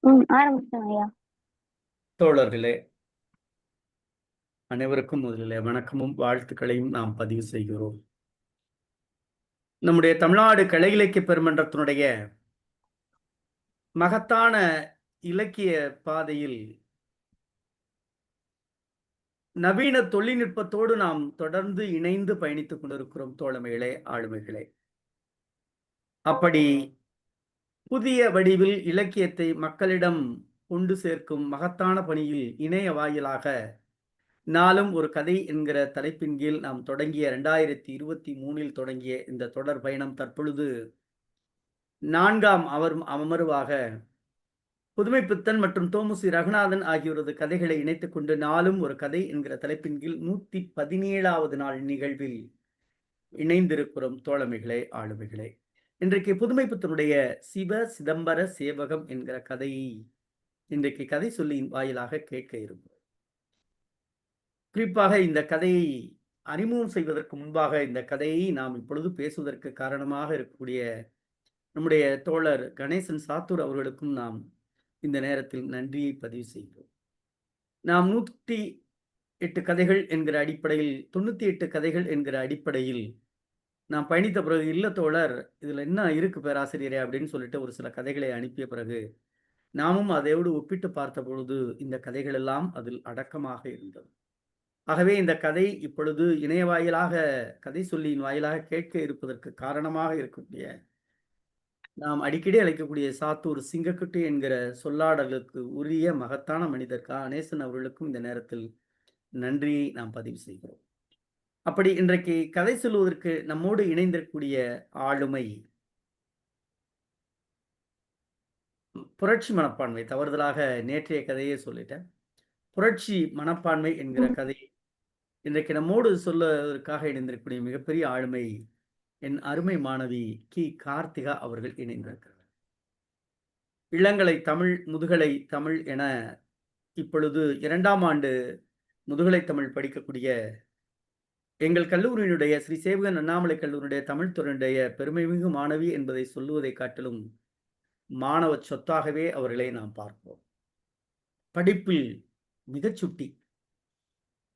ஆரம்பிச்சிட்டேன் ஐயா. தோழர்களே, அனைவருக்கும் முதலிலே வணக்கமும் வாழ்த்துக்களையும் நாம் பதிவு செய்கிறோம். நம்முடைய தமிழ்நாடு கலை இலக்கிய பெருமன்றத்தினுடைய மகத்தான இலக்கிய பாதையில் நவீன தொழில்நுட்பத்தோடு நாம் தொடர்ந்து இணைந்து பயணித்துக் கொண்டிருக்கிறோம் தோழமைகளே, ஆளுமைகளே. அப்படி புதிய வடிவில் இலக்கியத்தை மக்களிடம் கொண்டு சேர்க்கும் மகத்தான பணியில் இணைய வாயிலாக நாளும் ஒரு கதை என்கிற தலைப்பின் கீழ் நாம் தொடங்கிய 2023 தொடங்கிய இந்த தொடர் பயணம் தற்பொழுது 4ஆம் அமர்வாக புதுமைப்பித்தன் மற்றும் தோமுசி ரகுநாதன் ஆகியோரது கதைகளை இணைத்துக் கொண்டு நாளும் ஒரு கதை என்கிற தலைப்பின் கீழ் 117வது நாள் நிகழ்வில் இணைந்திருக்கிறோம் தோழமைகளே, ஆளுமைகளே. இன்றைக்கு புதுமைப்பித்தனுடைய சிவ சிதம்பர சேவகம் என்கிற கதையை இன்றைக்கு கதை சொல்லியின் வாயிலாக கேட்க இருக்கிறோம். குறிப்பாக இந்த கதையை அறிமுகம் செய்வதற்கு முன்பாக இந்த கதையை நாம் இப்பொழுது பேசுவதற்கு காரணமாக இருக்கக்கூடிய நம்முடைய தோழர் கணேசன் சாத்தூர் அவர்களுக்கும் நாம் இந்த நேரத்தில் நன்றியை பதிவு செய்கிறோம். நாம் 108 கதைகள் என்கிற அடிப்படையில் 98 கதைகள் என்கிற அடிப்படையில் நாம் பயணித்த பிறகு இல்ல தோழர், இதுல என்ன இருக்கு பேராசிரியரே அப்படின்னு சொல்லிட்டு ஒரு சில கதைகளை அனுப்பிய பிறகு நாமும் அதையோடு ஒப்பிட்டு பார்த்த பொழுது இந்த கதைகள் எல்லாம் அதில் அடக்கமாக இருந்தது. ஆகவே இந்த கதை இப்பொழுது இணைய வாயிலாக கதை சொல்லியின் வாயிலாக கேட்க இருப்பதற்கு காரணமாக இருக்கக்கூடிய நாம் அடிக்கடி அழைக்கக்கூடிய சாத்தூர் சிங்கக்குட்டி என்கிற சொல்லாடலுக்கு உரிய மகத்தான மனிதர் கணேசன் அவர்களுக்கும் இந்த நேரத்தில் நன்றியை நாம் பதிவு செய்கிறோம். அப்படி இன்றைக்கு கதை சொல்வதற்கு நம்மோடு இணைந்திருக்கக்கூடிய ஆளுமை புரட்சி மனப்பான்மை. தவறுதலாக நேற்றைய கதையே சொல்லிட்டேன். புரட்சி மனப்பான்மை என்கிற கதை இன்றைக்கு நம்மோடு சொல்வதற்காக இணைந்திருக்கக்கூடிய மிகப்பெரிய ஆளுமை என் அருமை மாணவி கி கார்த்திகா அவர்கள் இணைந்திருக்கிறார். இளங்கலை தமிழ், முதுகலை தமிழ் என இப்பொழுது 2ஆம் ஆண்டு முதுகலை தமிழ் படிக்கக்கூடிய எங்கள் கல்லூரியினுடைய ஸ்ரீ சேவகன் அண்ணாமலை கல்லூரியுடைய தமிழ் துறையினுடைய பெருமைமிகு மாணவி என்பதை சொல்லுவதை காட்டிலும் மாணவ சொத்தாகவே அவர்களை நாம் பார்ப்போம். படிப்பில் மிகச்சுட்டி.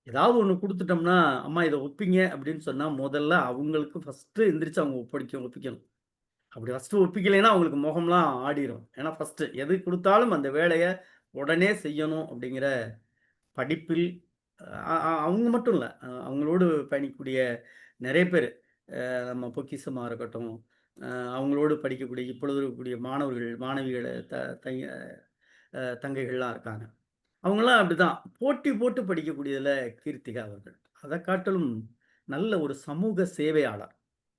ஏதாவது ஒன்று கொடுத்துட்டோம்னா, அம்மா இதை ஒப்பிங்க அப்படின்னு சொன்னா முதல்ல அவங்களுக்கு ஃபர்ஸ்ட் எந்திரிச்சு அவங்க ஒப்பிக்கணும். அப்படி ஃபர்ஸ்ட் ஒப்பிக்கலைன்னா அவங்களுக்கு முகம்லாம் ஆடிரும். ஏன்னா ஃபர்ஸ்ட் எது கொடுத்தாலும் அந்த வேலையை உடனே செய்யணும் அப்படிங்கிற படிப்பில் அவங்க மட்டும் இல்லை, அவங்களோடு பயணிக்கக்கூடிய நிறைய பேர், நம்ம பொக்கிஷமாக இருக்கட்டும், அவங்களோடு படிக்கக்கூடிய இப்பொழுது இருக்கக்கூடிய மாணவர்கள், மாணவிகள், தங்கைகள்லாம் இருக்காங்க. அவங்களாம் அப்படிதான் போட்டி போட்டு படிக்கக்கூடியதில் கீர்த்திகா அவர்கள் அதை காட்டிலும் நல்ல ஒரு சமூக சேவையாளர்.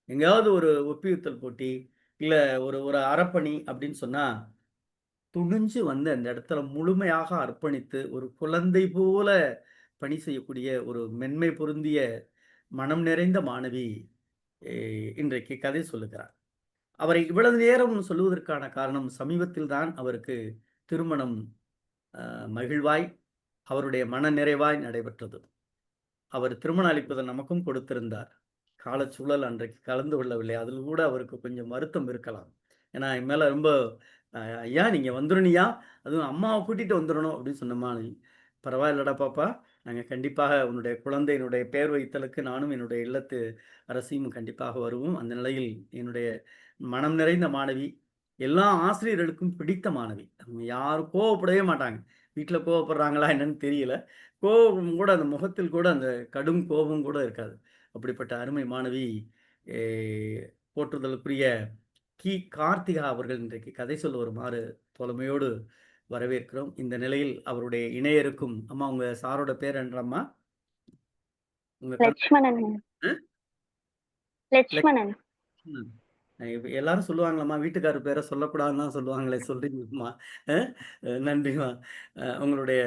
எங்கேயாவது ஒரு ஒப்பியுத்தல் போட்டி இல்லை ஒரு ஒரு அறப்பணி அப்படின்னு சொன்னால் துணிஞ்சு வந்து அந்த இடத்துல முழுமையாக அர்ப்பணித்து ஒரு குழந்தை போல பணி செய்யக்கூடிய ஒரு மென்மை பொருந்திய மனம் நிறைந்த மாணவி இன்றைக்கு கதை சொல்லுகிறார். அவரை இவ்வளவு நேரம் சொல்லுவதற்கான காரணம் சமீபத்தில் தான் அவருக்கு திருமணம் மகிழ்வாய் அவருடைய மன நிறைவாய் நடைபெற்றது. அவர் திருமண அளிப்பதை நமக்கும் கொடுத்திருந்தார். காலச்சூழல் அன்றைக்கு கலந்து கொள்ளவில்லை. அதில் கூட அவருக்கு கொஞ்சம் வருத்தம் இருக்கலாம். ஏன்னா என் மேல ரொம்ப ஐயா நீங்க வந்துருணியா, அதுவும் அம்மாவை கூட்டிட்டு வந்துடணும் அப்படின்னு சொன்னம்மா. பரவாயில்லடா பாப்பா, நாங்கள் கண்டிப்பாக உன்னுடைய குழந்தையினுடைய பெயர் வைத்தலுக்கு நானும் என்னுடைய இல்லத்து அரசியும் கண்டிப்பாக வருவோம். அந்த நிலையில் என்னுடைய மனம் நிறைந்த மாணவி, எல்லா ஆசிரியர்களுக்கும் பிடித்த மாணவி. அவங்க யாரும் கோவப்படவே மாட்டாங்க. வீட்டில் கோவப்படுறாங்களா என்னன்னு தெரியல. கோபம் கூட அந்த முகத்தில் கூட அந்த கடும் கோபம் கூட இருக்காது. அப்படிப்பட்ட அருமை மாணவி போற்றுதலுக்குரிய கி கார்த்திகா அவர்கள் இன்றைக்கு கதை சொல்ல வருமாறு தோழமையோடு வரவேற்கிறோம். இந்த நிலையில் அவருடைய இணையருக்கும், அம்மா உங்க சாரோட பேர் என்றம்மா? லட்சுமணன். லட்சுமணன். எல்லாரும் சொல்லுவாங்களம்மா, வீட்டுக்காரர் பேரை சொல்லக்கூடாதுன்னு சொல்லுவாங்களே, சொல்றீங்கம்மா. நன்றிம்மா. உங்களுடைய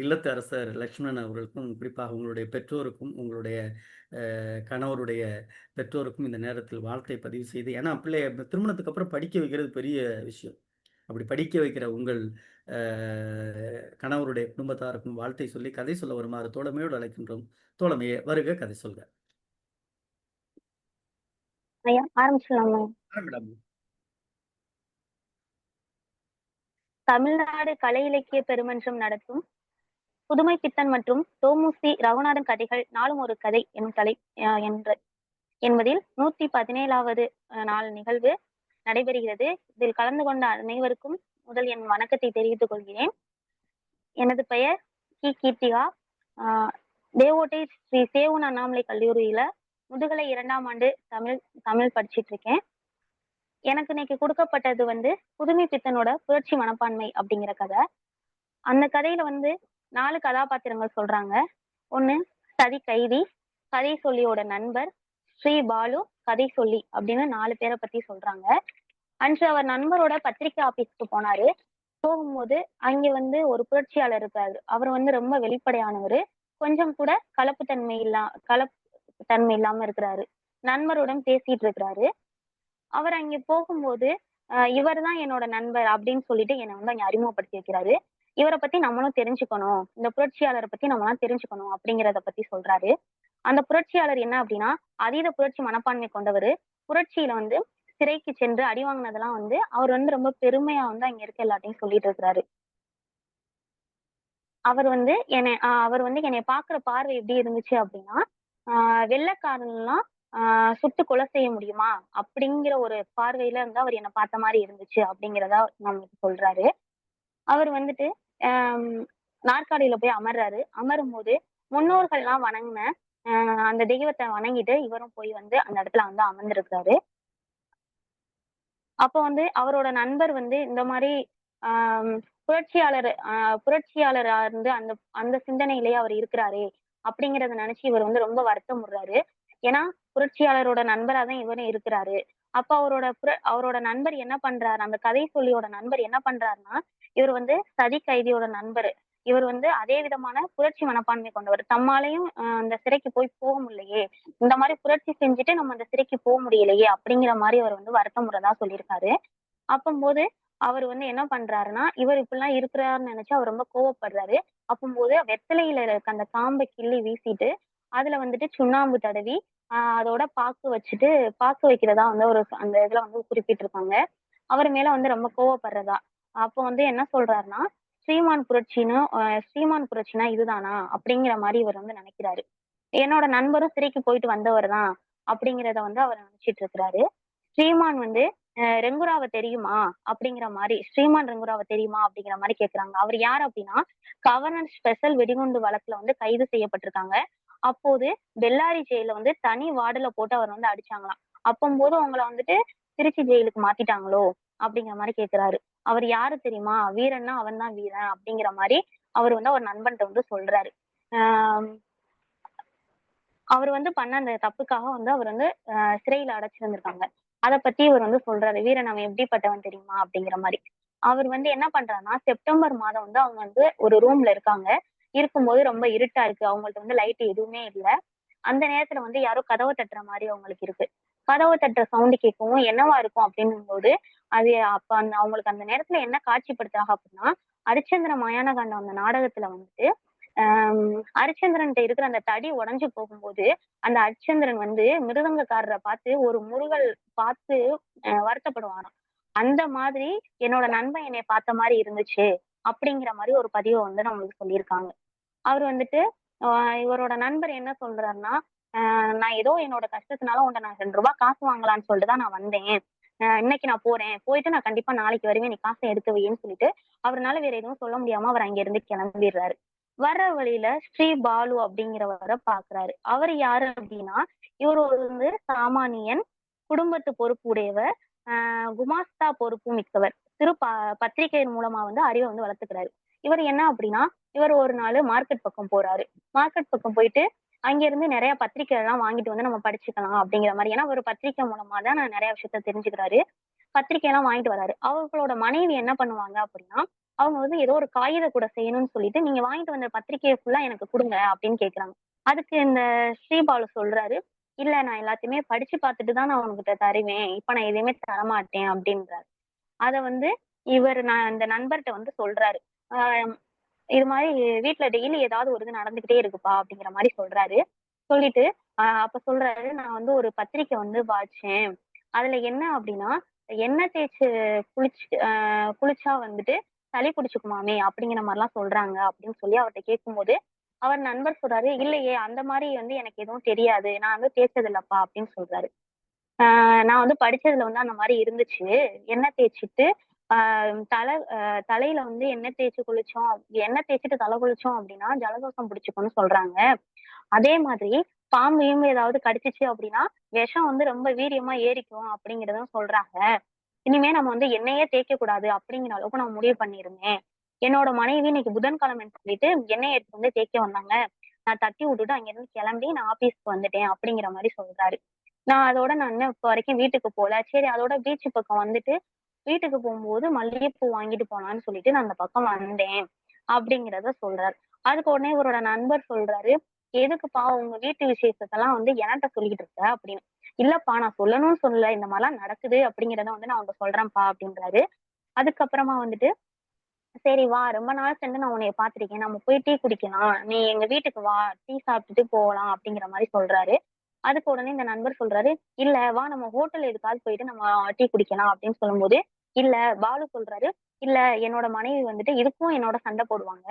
இல்லத்து அரசர் லட்சுமணன் அவர்களுக்கும், குறிப்பாக உங்களுடைய பெற்றோருக்கும், உங்களுடைய கணவருடைய பெற்றோருக்கும் இந்த நேரத்தில் வாழ்த்தை பதிவு செய்து, ஏன்னா பிள்ளைய திருமணத்துக்கு அப்புறம் படிக்க வைக்கிறது பெரிய விஷயம். அப்படி படிக்க வைக்கிற உங்கள் கணவருடைய குடும்பத்தாருக்கும் வாழ்த்தை சொல்லி கதை சொல்ல வருமாறு தோழமையோடு அழைக்கின்றோம். தோழமையே வருக, கதை சொல்க. ஐயா ஆரம்பிச்சிடலாமா? மேடம், தமிழ்நாடு கலை இலக்கிய பெருமன்றம் நடத்தும் புதுமை பித்தன் மற்றும் தோமுசி ரகுநாதன் கதைகள் நாளும் ஒரு கதை எனும் தலை என்ற என்பதில் 117வது நாள் நிகழ்வு நடைபெறுகிறது. இதில் கலந்து கொண்ட அனைவருக்கும் முதல் என் வணக்கத்தை தெரிவித்துக் கொள்கிறேன். எனது பெயர் கீர்த்திகா. தேவோட்டை ஸ்ரீ சேவூன் அண்ணாமலை கல்லூரியில முதுகலை 2ஆம் ஆண்டு தமிழ் படிச்சிட்டு இருக்கேன். எனக்கு இன்னைக்கு கொடுக்கப்பட்டது புதுமை பித்தனோட புரட்சி மனப்பான்மை அப்படிங்கிற கதை. அந்த கதையில 4 கதாபாத்திரங்கள் சொல்றாங்க. ஒண்ணு சதி கைதி, கதை சொல்லியோட நண்பர், ஸ்ரீ பாலு, கதை சொல்லி அப்படின்னு 4 பேரை பத்தி சொல்றாங்க. அன்று அவர் நண்பரோட பத்திரிகை ஆபீஸ்க்கு போனாரு. போகும்போது அங்க ஒரு புரட்சியாளர் இருக்காரு. அவர் ரொம்ப வெளிப்படையானவர். கொஞ்சம் கூட கலப்பு தன்மை இல்லாம இருக்கிறாரு. நண்பருடன் பேசிட்டு இருக்கிறாரு. அவர் அங்க போகும்போது இவர் தான் என்னோட நண்பர் அப்படின்னு சொல்லிட்டு என்னை அங்க அறிமுகப்படுத்தி வைக்கிறாரு. இவரை பத்தி நம்மளும் தெரிஞ்சுக்கணும், இந்த புரட்சியாளரை பத்தி நம்மளாம் தெரிஞ்சுக்கணும் அப்படிங்கிறத பத்தி சொல்றாரு. அந்த புரட்சியாளர் என்ன அப்படின்னா அதீத புரட்சி மனப்பான்மை கொண்டவர். புரட்சியில சிறைக்கு சென்று அடி வாங்கினதெல்லாம் அவர் ரொம்ப பெருமையா அங்க இருக்க எல்லாத்தையும் சொல்லிட்டு இருக்கிறாரு. அவர் என்னை பாக்குற பார்வை எப்படி இருந்துச்சு அப்படின்னா வெள்ளைக்காரன்லாம் சுட்டு கொலை செய்ய முடியுமா அப்படிங்கிற ஒரு பார்வையில அவர் என்னை பார்த்த மாதிரி இருந்துச்சு அப்படிங்கிறதா நம்மளுக்கு சொல்றாரு. அவர் நாற்காலியில போய் அமர்றாரு. அமரும் போது முன்னோர்கள்லாம் வணங்கின அந்த தெய்வத்தை வணங்கிட்டு இவரும் போய் அந்த இடத்துல அமர்ந்திருக்கிறாரு. அப்போ அவரோட நண்பர் இந்த மாதிரி புரட்சியாளரா இருந்து அந்த அந்த சிந்தனையிலேயே அவர் இருக்கிறாரே அப்படிங்கறத நினைச்சு இவர் ரொம்ப வருத்தமுறாரு. ஏன்னா புரட்சியாளரோட நண்பராதான் இவரும் இருக்கிறாரு. அப்ப அவரோட நண்பர் என்ன பண்றாரு, அந்த கதை சொல்லியோட நண்பர் என்ன பண்றாருன்னா இவர் சதி கைதியோட நண்பர். இவர் அதே விதமான புரட்சி மனப்பான்மை கொண்டவர். தம்மாலையும் அந்த சிறைக்கு போக முடியலையே, இந்த மாதிரி புரட்சி செஞ்சுட்டு நம்ம அந்த சிறைக்கு போக முடியலையே அப்படிங்கிற மாதிரி அவர் வருத்தமுறதா சொல்லியிருக்காரு. அப்பம்போது அவர் என்ன பண்றாருன்னா இவர் இப்படிலாம் இருக்கிறாருன்னு நினைச்சு அவர் ரொம்ப கோவப்படுறாரு. அப்பம்போது வெத்தலையில இருக்க அந்த காம்பை கிள்ளி வீசிட்டு அதுல சுண்ணாம்பு தடவி அதோட பாக்கு வைக்கிறதா ஒரு அந்த இதுல குறிப்பிட்டிருக்காங்க. அவர் மேல ரொம்ப கோவப்படுறதா. அப்போ என்ன சொல்றாருன்னா ஸ்ரீமான் புரட்சினா இதுதானா அப்படிங்கிற மாதிரி இவர் நினைக்கிறாரு. என்னோட நண்பரும் சிறைக்கு போயிட்டு வந்தவர் தான் அப்படிங்கிறத அவர் நினைச்சிட்டு இருக்கிறாரு. ஸ்ரீமான் ரெங்குராவை தெரியுமா அப்படிங்கிற மாதிரி ஸ்ரீமான் ரெங்குராவை தெரியுமா அப்படிங்கிற மாதிரி கேக்குறாங்க. அவர் யார் அப்படின்னா கவர்னர் ஸ்பெஷல் வெடிகுண்டு வழக்குல கைது செய்யப்பட்டிருக்காங்க. அப்போது பெல்லாரி ஜெயில தனி வார்டுல போட்டு அவர் அடிச்சாங்களாம். அப்பம்போது அவங்கள திருச்சி ஜெயிலுக்கு மாத்திட்டாங்களோ அப்படிங்கிற மாதிரி கேக்குறாரு. அவர் யாரு தெரியுமா, வீரன்னா அவன் தான் வீரன் அப்படிங்கிற மாதிரி அவர் அவர் நண்பன்கிட்ட சொல்றாரு. அவர் பண்ண அந்த தப்புக்காக அவர் சிறையில அடைச்சிருந்திருக்காங்க. அத பத்தி இவர் சொல்றாரு. வீரன் அவன் எப்படிப்பட்டவன் தெரியுமா அப்படிங்கிற மாதிரி. அவர் என்ன பண்றாருன்னா செப்டம்பர் மாதம் அவங்க ஒரு ரூம்ல இருக்காங்க. இருக்கும்போது ரொம்ப இருட்டா இருக்கு. அவங்கள்ட்ட லைட் எதுவுமே இல்ல. அந்த நேரத்துல யாரோ கதவை தட்டுற மாதிரி அவங்களுக்கு இருக்கு. கதவை தட்டுற சவுண்ட் கேட்கவும் என்னவா இருக்கும் அப்படின்னும் போது அது அப்ப அவங்களுக்கு அந்த நேரத்துல என்ன காட்சிப்படுத்துறாங்க அப்படின்னா அரிச்சந்திர மயான காண்டம் அந்த நாடகத்துல அரிச்சந்திரன்ட்ட இருக்கிற அந்த தடி உடைஞ்சு போகும்போது அந்த அரிச்சந்திரன் மிருதங்கக்காரரை பார்த்து ஒரு முருகல் பார்த்து வருத்தப்படுவாராம். அந்த மாதிரி என்னோட நண்பன் என்னை பார்த்த மாதிரி இருந்துச்சு அப்படிங்கிற மாதிரி ஒரு பதிவை நம்மளுக்கு சொல்லியிருக்காங்க. அவர் இவரோட நண்பர் என்ன சொல்றாருன்னா நான் ஏதோ என்னோட கஷ்டத்தினால உன்ட்ட நான் 2 ரூபாய் காசு வாங்கலாம்னு சொல்லிட்டுதான் நான் வந்தேன். இன்னைக்கு நான் போறேன், போயிட்டு நான் கண்டிப்பா நாளைக்கு வருவேன், நீ காசை எடுத்து வைன்னு சொல்லிட்டு அவரால் வேற எதுவும் சொல்ல முடியாம அவர் அங்க இருந்து கிளம்பிடுறாரு. வர்ற வழியில ஸ்ரீ பாலு அப்படிங்கிறவரை பாக்குறாரு. அவர் யாரு அப்படின்னா இவர் சாமானியன், குடும்பத்து பொறுப்பு உடையவர், குமாஸ்தா பொறுப்பு மிக்கவர். பத்திரிகையின் மூலமா அறிவை வளர்த்துக்கிறாரு. இவர் என்ன அப்படின்னா இவர் ஒரு நாள் மார்க்கெட் பக்கம் போறாரு. மார்க்கெட் பக்கம் போயிட்டு அங்க இருந்து நிறைய பத்திரிகை எல்லாம் வாங்கிட்டு நம்ம படிச்சுக்கலாம் அப்படிங்கிற மாதிரி. ஏன்னா ஒரு பத்திரிகை மூலமா தான் நான் நிறைய விஷயத்த தெரிஞ்சுக்கிறாரு. பத்திரிகை எல்லாம் வாங்கிட்டு வராரு. அவங்களோட மனைவி என்ன பண்ணுவாங்க அப்படின்னா அவங்க ஏதோ ஒரு காகித கூட செய்யணும்னு சொல்லிட்டு நீங்க வாங்கிட்டு வந்த பத்திரிகையை ஃபுல்லா எனக்கு கொடுங்க அப்படின்னு கேக்குறாங்க. அதுக்கு இந்த ஸ்ரீபாலு சொல்றாரு, இல்ல நான் எல்லாத்தையுமே படிச்சு பார்த்துட்டு தான் நான் உங்ககிட்ட தருவேன், இப்ப நான் எதையுமே தரமாட்டேன் அப்படின்றாரு. அத இவர் நான் இந்த நண்பர்கிட்ட சொல்றாரு. இது மாதிரி வீட்டுல டெய்லி ஏதாவது ஒரு இது நடந்துகிட்டே இருக்குப்பா அப்படிங்கிற மாதிரி சொல்றாரு. சொல்லிட்டு அப்ப சொல்றாரு, நான் ஒரு பத்திரிக்கை வாட்சேன். அதுல என்ன அப்படின்னா எண்ணெய் தேய்ச்சு குளிச்சா சளி பிடிச்சுக்குமாமே அப்படிங்கிற மாதிரிலாம் சொல்றாங்க அப்படின்னு சொல்லி அவர்ட்ட கேட்கும்போது, அவர் நண்பர் சொல்றாரு, "இல்லையே அந்த மாரி வந்து எனக்கு எதுவும் தெரியாது. நான் வந்து தேய்ச்சது இல்லப்பா" அப்படின்னு சொல்றாரு. நான் வந்து படிச்சதுல வந்து அந்த மாரி இருந்துச்சு. எண்ணெய் தேய்ச்சுட்டு, ஆ தல அ தலையில வந்து எண்ணெய் தேய்ச்சுட்டு தல குளிச்சோம் அப்டின்னா, ஜலதோஷம் பிடிச்சுக்கும்னு சொல்றாங்க. அதே மாதிரி பாம்பு கீம்பு ஏதாவது கடிச்சுச்சு அப்டின்னா, விஷம் வந்து ரொம்ப வீரியமா ஏறிக்கும் அப்டிங்கிறதும் சொல்றாங்க. இனிமே நம்ம வந்து எண்ணெயே தேய்க்கக்கூடாது அப்டிங்கிற அளவுக்கு நான் முடிவு பண்ணியிருந்தேன். என்னோட மனைவி இன்னைக்கு புதன்கிழமைன்னு சொல்லிட்டு எண்ணெய எடுத்துட்டு வந்து தேய்க்க வந்தாங்க. நான் தட்டி விட்டுட்டு அங்கேருந்து கிளம்பி நான் ஆஃபீஸ்க்கு வந்துட்டேன் அப்டிங்கிற மாரி சொல்றாரு. நான் இன்னும் இப்ப வரைக்கும் வீட்டுக்கு போல. சரி அதோட பீச் பக்கம் வந்துட்டு, வீட்டுக்கு போம்போது மல்லிகைப்பூ வாங்கிட்டு போலான்னு சொல்லிட்டு நான் அந்த பக்கம் வந்தேன். அப்படிங்கிறத சொல்றாரு. அதுக்கு உடனே இவரோட நண்பர் சொல்றாரு, "எதுக்குப்பா உங்க வீட்டு விசேஷத்தெல்லாம் வந்து என்ட்ட சொல்லிக்கிட்டு இருக்க?" அப்படின்னு. "இல்லப்பா நான் சொல்லணும்னு சொல்லல. இந்த மாரிலாம் நடக்குது அப்படிங்கிறத வந்து நான் உன்ட்ட சொல்றேன்ப்பா" அப்படின்றாரு. அதுக்கப்புறமா வந்துட்டு, "சரி வா ரொம்ப நாள் சென்று நான் உன்னைய பார்த்துருக்கேன். நம்ம போய் டீ குடிக்கலாம். நீ எங்க வீட்டுக்கு வா. டீ சாப்பிட்டுட்டு போலாம்" அப்படிங்கிற மாரி சொல்றாரு. அதுக்கு உடனே இந்த நண்பர் சொல்றாரு, "இல்ல வா நம்ம ஹோட்டல் எதுக்காவது போயிட்டு நம்ம டீ குடிக்கலாம்" அப்படின்னு சொல்லும்போது, இல்ல பாலு சொல்றாரு, "இல்ல என்னோட மனைவி வந்துட்டு இதுக்கும் என்னோட சண்டை போடுவாங்க.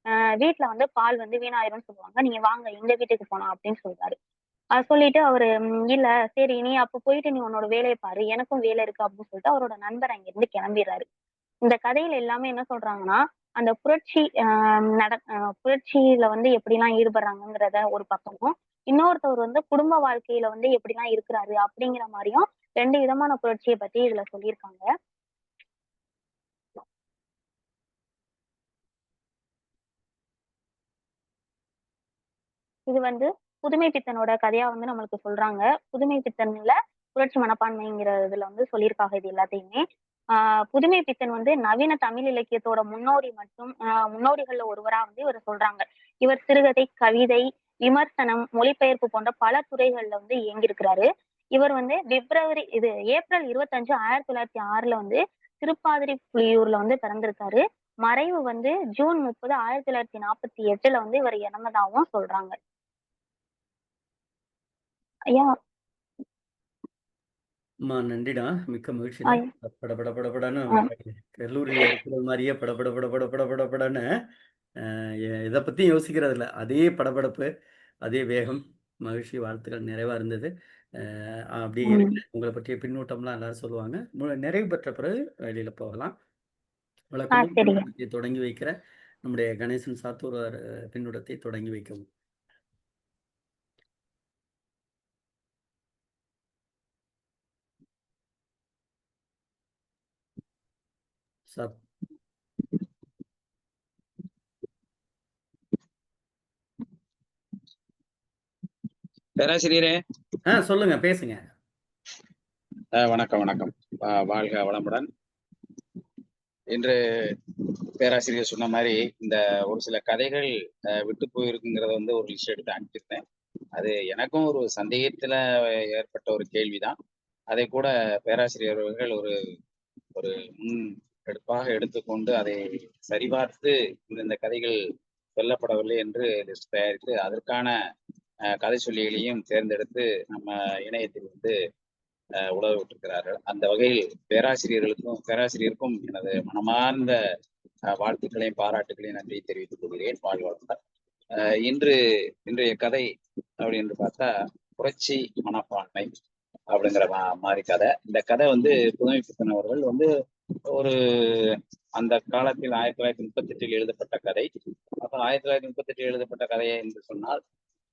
அ வீட்ல வந்து பால் வந்து வீணாயிரும்னு சொல்லுவாங்க. நீங்க வாங்க எங்க வீட்டுக்கு போலாம்" அப்படின்னு சொல்றாரு. அத சொல்லிட்டு அவரு "இல்ல சரி நீ அப்ப போயிட்டு நீ உன்னோட வேலைய பாரு. எனக்கும் வேலை இருக்கு" அப்படின்னு சொல்லிட்டு அவரோட நண்பர் அங்கிருந்து கிளம்பிர்றாரு. இந்த கதையில எல்லாமே என்ன சொல்றாங்கன்னா, அந்த புரட்சி புரட்சியில வந்து எப்படிலாம் ஈடுபடுறாங்கங்கிறத ஒரு பக்கமும், இன்னொருத்தவர் வந்து குடும்ப வாழ்க்கையில வந்து எப்படிலாம் இருக்கிறாரு அப்படிங்கிற மாரியும் 2 விதமான புரட்சிய பத்தி இதுல சொல்லியிருக்காங்க. இது வந்து புதுமை பித்தனோட கதையா வந்து நம்மளுக்கு சொல்றாங்க. புதுமை பித்தன்ல புரட்சி மனப்பான்மைங்கிற இதுல வந்து சொல்லியிருக்காங்க இது எல்லாத்தையுமே. ஆ புதுமை பித்தன் வந்து நவீன தமிழ் இலக்கியத்தோட முன்னோடி மற்றும் முன்னோடிகள்ல ஒருவரா வந்து இவர சொல்றாங்க. இவர் சிறுகதை, கவிதை, விமர்சனம், மொழிபெயர்ப்பு போன்ற பல துறைகள்ல வந்து இயங்கியிருக்கிறாரு. இவர் வந்து ஏப்ரல் 25, 1906ல வந்து திருப்பாதிரிப்புலியூர்ல வந்து பிறந்திருக்காரு. மறைவு வந்து ஜூன் 30, 1948ல வந்து இவர் இறந்ததாவும் சொல்றாங்க. ஐயா நன்றிடா. மிக்க மகிழ்ச்சிடா. ஐ பட பட படபடன்னு ஆ கல்லூரியில இருக்கிற மாரியே பட பட பட பட பட பட படன்னு எத பத்தியும் யோசிக்கிறது இல்ல. அதே படபடப்பு, அதே வேகம், மகிழ்ச்சி, வாழ்த்துக்கள் நிறைவா இருந்தது. அப்படியே இருங்க. ம். உங்கள பற்றிய பின்னூட்டம்லாம் எல்லாரும் சொல்லுவாங்க. நிறைவு பெற்ற பிறகு வெளியில போகலாம். ஆ வழக்கம் போல் சரிங்க. பின்னூட்டத்தை தொடங்கி வைக்கிற நம்முடைய கணேசன் சாத்தூர் பின்னூட்டத்தை தொடங்கி வைக்கவும். சாத் பேராசிரியரே, சொல்லுங்க. பேசுங்க. வணக்கம், வணக்கம். வாழ்க வளமுடன். இன்று பேராசிரியர் சொன்ன மாரி, இந்த ஒரு சில கதைகள் விட்டு போயிருக்குங்கிறத வந்து ஒரு லிஸ்ட் எடுத்து அனுப்பிச்சிருந்தேன். அது எனக்கும் ஒரு சந்தேகத்துல ஏற்பட்ட ஒரு கேள்விதான். அதைக்கூட பேராசிரியர் அவர்கள் ஒரு ஒரு முன் எடுப்பாக எடுத்துக்கொண்டு, அதை சரிபார்த்து இந்த கதைகள் சொல்லப்படவில்லை என்று லிஸ்ட் தயாரித்து, அதற்கான கதை சொல்லிகளையும் தேர்ந்தெடுத்து நம்ம இணையத்தில் வந்து உலக விட்டிருக்கிறார்கள். அந்த வகையில் பேராசிரியருக்கும் எனது மனமார்ந்த வாழ்த்துக்களையும் பாராட்டுகளையும் நன்றி தெரிவித்துக் கொள்கிறேன். வாழ்க வளமுடன். இன்றைய கதை அப்படி என்று பார்த்தா புரட்சி மனப்பான்மை அப்படிங்கிற மாதிரி கதை. இந்த கதை வந்து புதுமை பித்தன் அவர்கள் வந்து ஒரு அந்த காலத்தில் 1938 எழுதப்பட்ட கதை. அப்ப 1938 எழுதப்பட்ட கதையை என்று சொன்னால்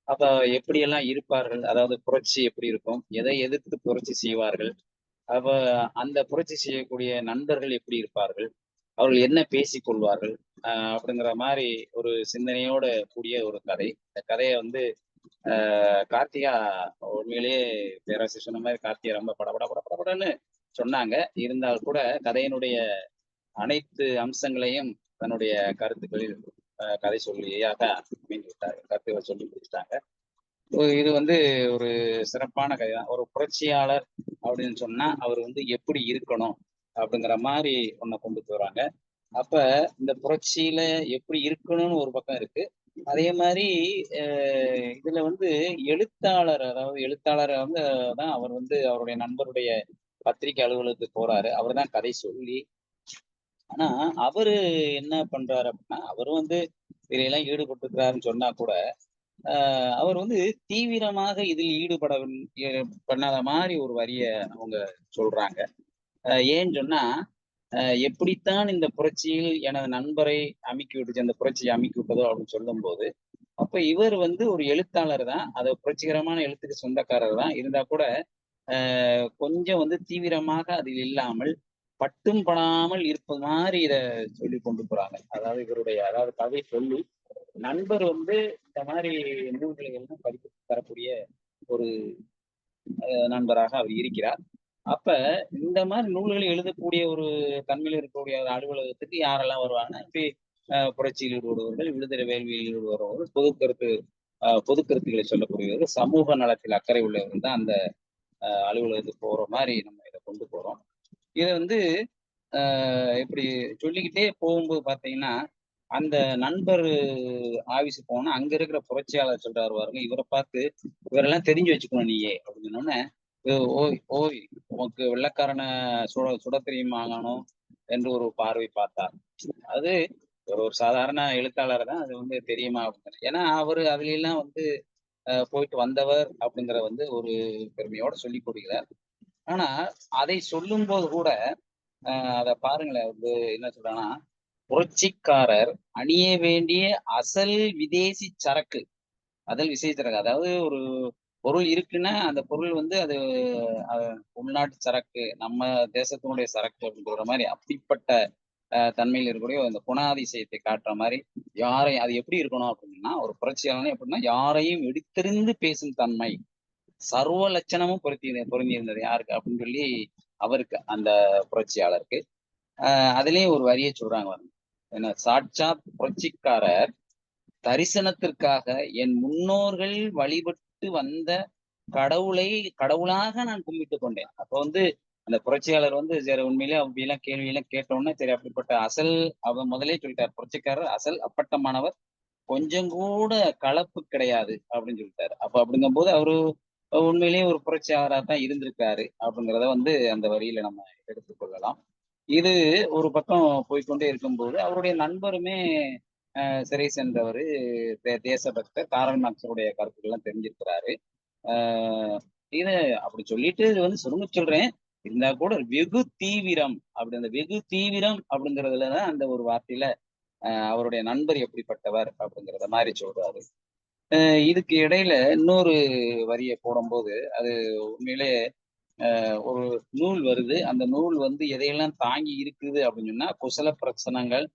அப்ப எப்படியெல்லாம் இருப்பார்கள், அதாவது புரட்சி எப்படி இருக்கும், எதை எதிர்த்து புரட்சி செய்வார்கள், அப்ப அந்த புரட்சி செய்யக்கூடிய நண்பர்கள் எப்படி இருப்பார்கள், அவர்கள் என்ன பேசிக் கொள்வார்கள், அப்படிங்கிற மாதிரி ஒரு சிந்தனையோட கூடிய ஒரு கதை. இந்த கதையை வந்து கார்த்திகா உண்மையிலேயே பேராசிரியர் சொன்ன மாதிரி கார்த்திகா ரொம்ப படபட படபடன்னு சொன்னாங்க. இருந்தால் கூட கதையினுடைய அனைத்து அம்சங்களையும் தன்னுடைய கருத்துக்களில் கதை சொல்லியாக மீண்டு விட்டாங்க, கருத்துக்களை சொல்லி முடிச்சிட்டாங்க. இது வந்து ஒரு சிறப்பான கதை தான். ஒரு புரட்சியாளர் அப்படின்னு சொன்னா அவர் வந்து எப்படி இருக்கணும் அப்படிங்கிற மாதிரி ஒன்ன கொண்டுட்டு வராங்க. அப்ப இந்த புரட்சியில எப்படி இருக்கணும்னு ஒரு பக்கம் இருக்கு. அதே மாதிரி இதுல வந்து அதாவது எழுத்தாளர் வந்து தான் அவர் வந்து அவருடைய நண்பருடைய பத்திரிகை அலுவலகத்துக்கு போறாரு. அவர் தான் கதை சொல்லி ஆனா அவரு என்ன பண்றாரு அப்படின்னா, அவரும் வந்து இதையெல்லாம் ஈடுபட்டிருக்கிறாருன்னு சொன்னா கூட, அவர் வந்து தீவிரமாக இதில் பண்ணாத மாரி ஒரு வரிய அவங்க சொல்றாங்க. ஏன்னு சொன்னா, எப்படித்தான் இந்த புரட்சியில் எனது நண்பரை அமுக்கி விட்டுச்சு, அந்த புரட்சியை அமுக்கி விட்டதோ அப்படின்னு சொல்லும்போது, அப்ப இவர் வந்து ஒரு எழுத்தாளர் தான். அது புரட்சிகரமான எழுத்துக்கு சொந்தக்காரர் தான். இருந்தா கூட, கொஞ்சம் வந்து தீவிரமாக அதில் இல்லாமல், பட்டும் படாமல் இருப்பது மாரி இத சொல்லிக் கொண்டு போறாங்க. அதாவது கதை சொல்லி, நண்பர் வந்து இந்த மாரி நூல்களை எல்லாம் படித்து தரக்கூடிய ஒரு நண்பராக அவர் இருக்கிறார். அப்ப இந்த மாரி நூல்களை எழுதக்கூடிய ஒரு தன்மையில இருக்கக்கூடிய ஒரு அலுவலகத்துக்கு யாரெல்லாம் வருவாங்கன்னா, இப்படி புரட்சியில் ஈடுபடுபவர்கள், விடுதலை வேள்வியில் ஈடுபடுபவர்கள், பொது கருத்துக்களை சொல்லக்கூடியவர்கள், சமூக நலத்தில் அக்கறை உள்ளவர்கள் தான் அந்த அலுவலகத்துக்கு போற மாரி நம்ம இத கொண்டு போறோம். இத வந்து இப்படி சொல்லிக்கிட்டே போகும்போது பார்த்தீங்கன்னா, அந்த நண்பர் ஆஃபீஸுக்கு போனா, அங்க இருக்கிற புரட்சியாளர் சொல்றாரு பாருங்க, இவர பார்த்து, "இவரெல்லாம் தெரிஞ்சு வச்சுக்கணும் நீயு" அப்படின்னு சொன்னோனே, "ஓய் ஓய் உனக்கு வெள்ளைக்காரன சுடத் தெரியுமாங்கணும்" என்று ஒரு பார்வை பார்த்தார். அது ஒரு ஒரு சாதாரண எழுத்தாளர் தான். அது வந்து தெரியுமா அப்படின்னு. ஏன்னா, அவரு அதுலயெல்லாம் வந்து போயிட்டு வந்தவர் அப்படிங்கிற வந்து ஒரு பெருமையோட சொல்லிக் கொள்கிறார். ஆனா, அதை சொல்லும்போது கூட அத பாருங்களேன் வந்து என்ன சொல்றான்னா, புரட்சிக்காரர் அணிய வேண்டிய அசல் விதேசி சரக்கு. சரக்கு. அதாவது ஒரு பொருள் இருக்குன்னா, அந்த பொருள் வந்து அது அ உள்நாட்டு சரக்கு. நம்ம தேசத்தினுடைய சரக்கு அப்படிங்கிற மாரி அப்படிப்பட்ட தன்மையில இருக்கக்கூடிய அந்த குணாதிசயத்தை காட்டுற மாரி, அது எப்படி இருக்கணும் அப்படின்னா, ஒரு புரட்சியாளன் எப்படின்னா, யாரையும் எடுத்தெறிந்து பேசும் தன்மை. சர்வ லட்சணமும் பொருந்தியிருந்தது யாருக்கு அப்படின்னு சொல்லி, அவருக்கு அந்த புரட்சியாளருக்கு. அதிலேயும் ஒரு வரிய சொல்றாங்க பாருங்க. என்ன சாட்சாத் புரட்சிக்காரர் தரிசனத்திற்காக என் முன்னோர்கள் வழிபட்டு வந்த கடவுளை கடவுளாக நான் கும்பிட்டுக் கொண்டேன். அப்ப வந்து அந்த புரட்சியாளர் வந்து சரி உண்மையிலேயே அப்படியெல்லாம் கேள்வியெல்லாம் கேட்டோனே, சரி அப்படிப்பட்ட அவர் முதலே சொல்லிட்டார். புரட்சிக்காரர் அசல் அப்பட்டமானவர். கொஞ்சம் கூட கலப்பு கிடையாது அப்படின்னு சொல்லிட்டாரு. அப்ப அப்படிங்கும்போது அவரு உண்மையிலேயே ஒரு புரட்சியாளரா தான் இருந்திருக்காரு அப்படிங்கிறத வந்து அந்த வரியில நம்ம எடுத்துக்கொள்ளலாம். இது ஒரு பக்கம் போய்க்கொண்டே இருக்கும்போது, அவருடைய நண்பருமே சிறை சென்றவரு, தேசபக்தர். காரல் மார்க்ஸுடைய கருத்துக்கள்லாம் தெரிஞ்சிருக்கிறாரு. ஆ இது அப்படி சொல்லிட்டு இது வந்து சுருங்க சொல்றேன். இருந்தா கூட வெகு தீவிரம் அந்த வெகு தீவிரம் அப்படிங்கிறதுல தான் அந்த ஒரு வார்த்தையில அவருடைய நண்பர் எப்படிப்பட்டவர் அப்படிங்கிறத மாரி சொல்றாரு. இதுக்கு இடையில இன்னொரு வரிய போடும்போது, அது உண்மையிலே ஒரு நூல் வருது. அந்த நூல் வந்து எதையெல்லாம் தாங்கி இருக்குது அப்படின்னு சொன்னா, குசல பிரசனங்கள்,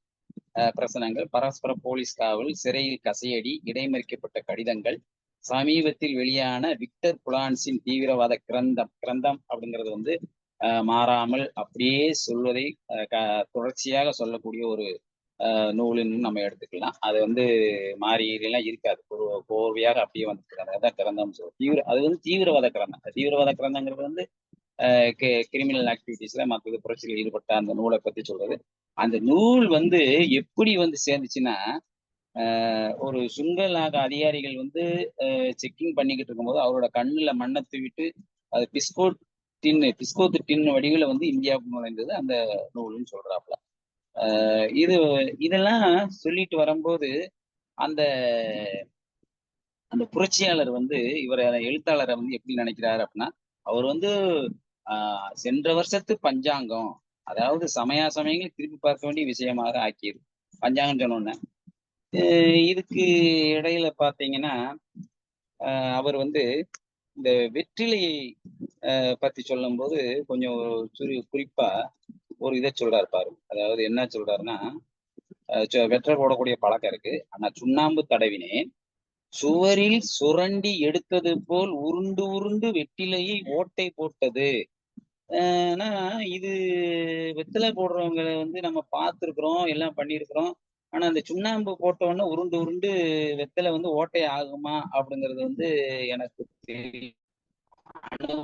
பரஸ்பர போலீஸ் காவல், சிறையில் கசையடி, இடைமறிக்கப்பட்ட கடிதங்கள், சமீபத்தில் வெளியான விக்டர் புலான்ஸின் தீவிரவாத கிரந்தம் அப்படிங்கிறது வந்து மாறாமல் அப்படியே சொல்வதை தொடர்ச்சியாக சொல்லக்கூடிய ஒரு நூலுன்னு நம்ம எடுத்துக்கலாம். அது வந்து மாறி எல்லாம் இருக்காது. ஒரு கோர்வையாக அப்படியே வந்துட்டு அதான் கிரந்தம்னு சொல்லுவோம். அது வந்து தீவிரவாத கிரந்தம். தீவிரவாத கிரந்தங்கிறது வந்து கிரிமினல் ஆக்டிவிட்டீஸ்ல மற்றது புரட்சியில் ஈடுபட்ட அந்த நூலை பத்தி சொல்றது. அந்த நூல் வந்து எப்படி வந்து சேர்ந்துச்சுன்னா, ஒரு சுங்க நாக அதிகாரிகள் வந்து செக்கிங் பண்ணிக்கிட்டு இருக்கும்போது, அவரோட கண்ணுல மண்ண தூவிட்டு, அது பிஸ்கோத்து டின் வடிவில வந்து இந்தியாவுக்கு நுழைந்தது அந்த நூலுன்னு சொல்றாப்புல. இது இதெல்லாம் சொல்லிட்டு வரும்போது, அந்த அந்த புரட்சியாளர் வந்து எழுத்தாளர வந்து எப்படி நினைக்கிறாரு அப்படின்னா, அவர் வந்து ஆ சென்ற வருஷத்து பஞ்சாங்கம். அதாவது சமயாசமயங்கள் திருப்பி பார்க்க வேண்டிய விஷயமாக ஆக்கியது. பஞ்சாங்கம் சொன்னோனே. இதுக்கு இடையில பார்த்தீங்கன்னா, அவர் வந்து இந்த வெற்றிலையை பத்தி சொல்லும்போது கொஞ்சம் குறிப்பா ஒரு இத சொல்றாரு பாருங்க. அதாவது என்ன சொல்றாருன்னா, வெற்றில போடக்கூடிய பழக்கம் இருக்கு. ஆனா சுண்ணாம்பு தடவினேன். சுவரில் சுரண்டி எடுத்தது போல் உருண்டு உருண்டு வெற்றிலையை ஓட்டை போட்டது. ஆனா இது வெத்தல போடுறவங்கள வந்து நம்ம பார்த்துருக்குறோம், எல்லாம் பண்ணியிருக்கிறோம். ஆனா அந்த சுண்ணாம்பு போட்ட உடனே உருண்டு உருண்டு வெத்தல வந்து ஓட்டை ஆகுமா? அப்படிங்கிறது வந்து எனக்கு தெரியல.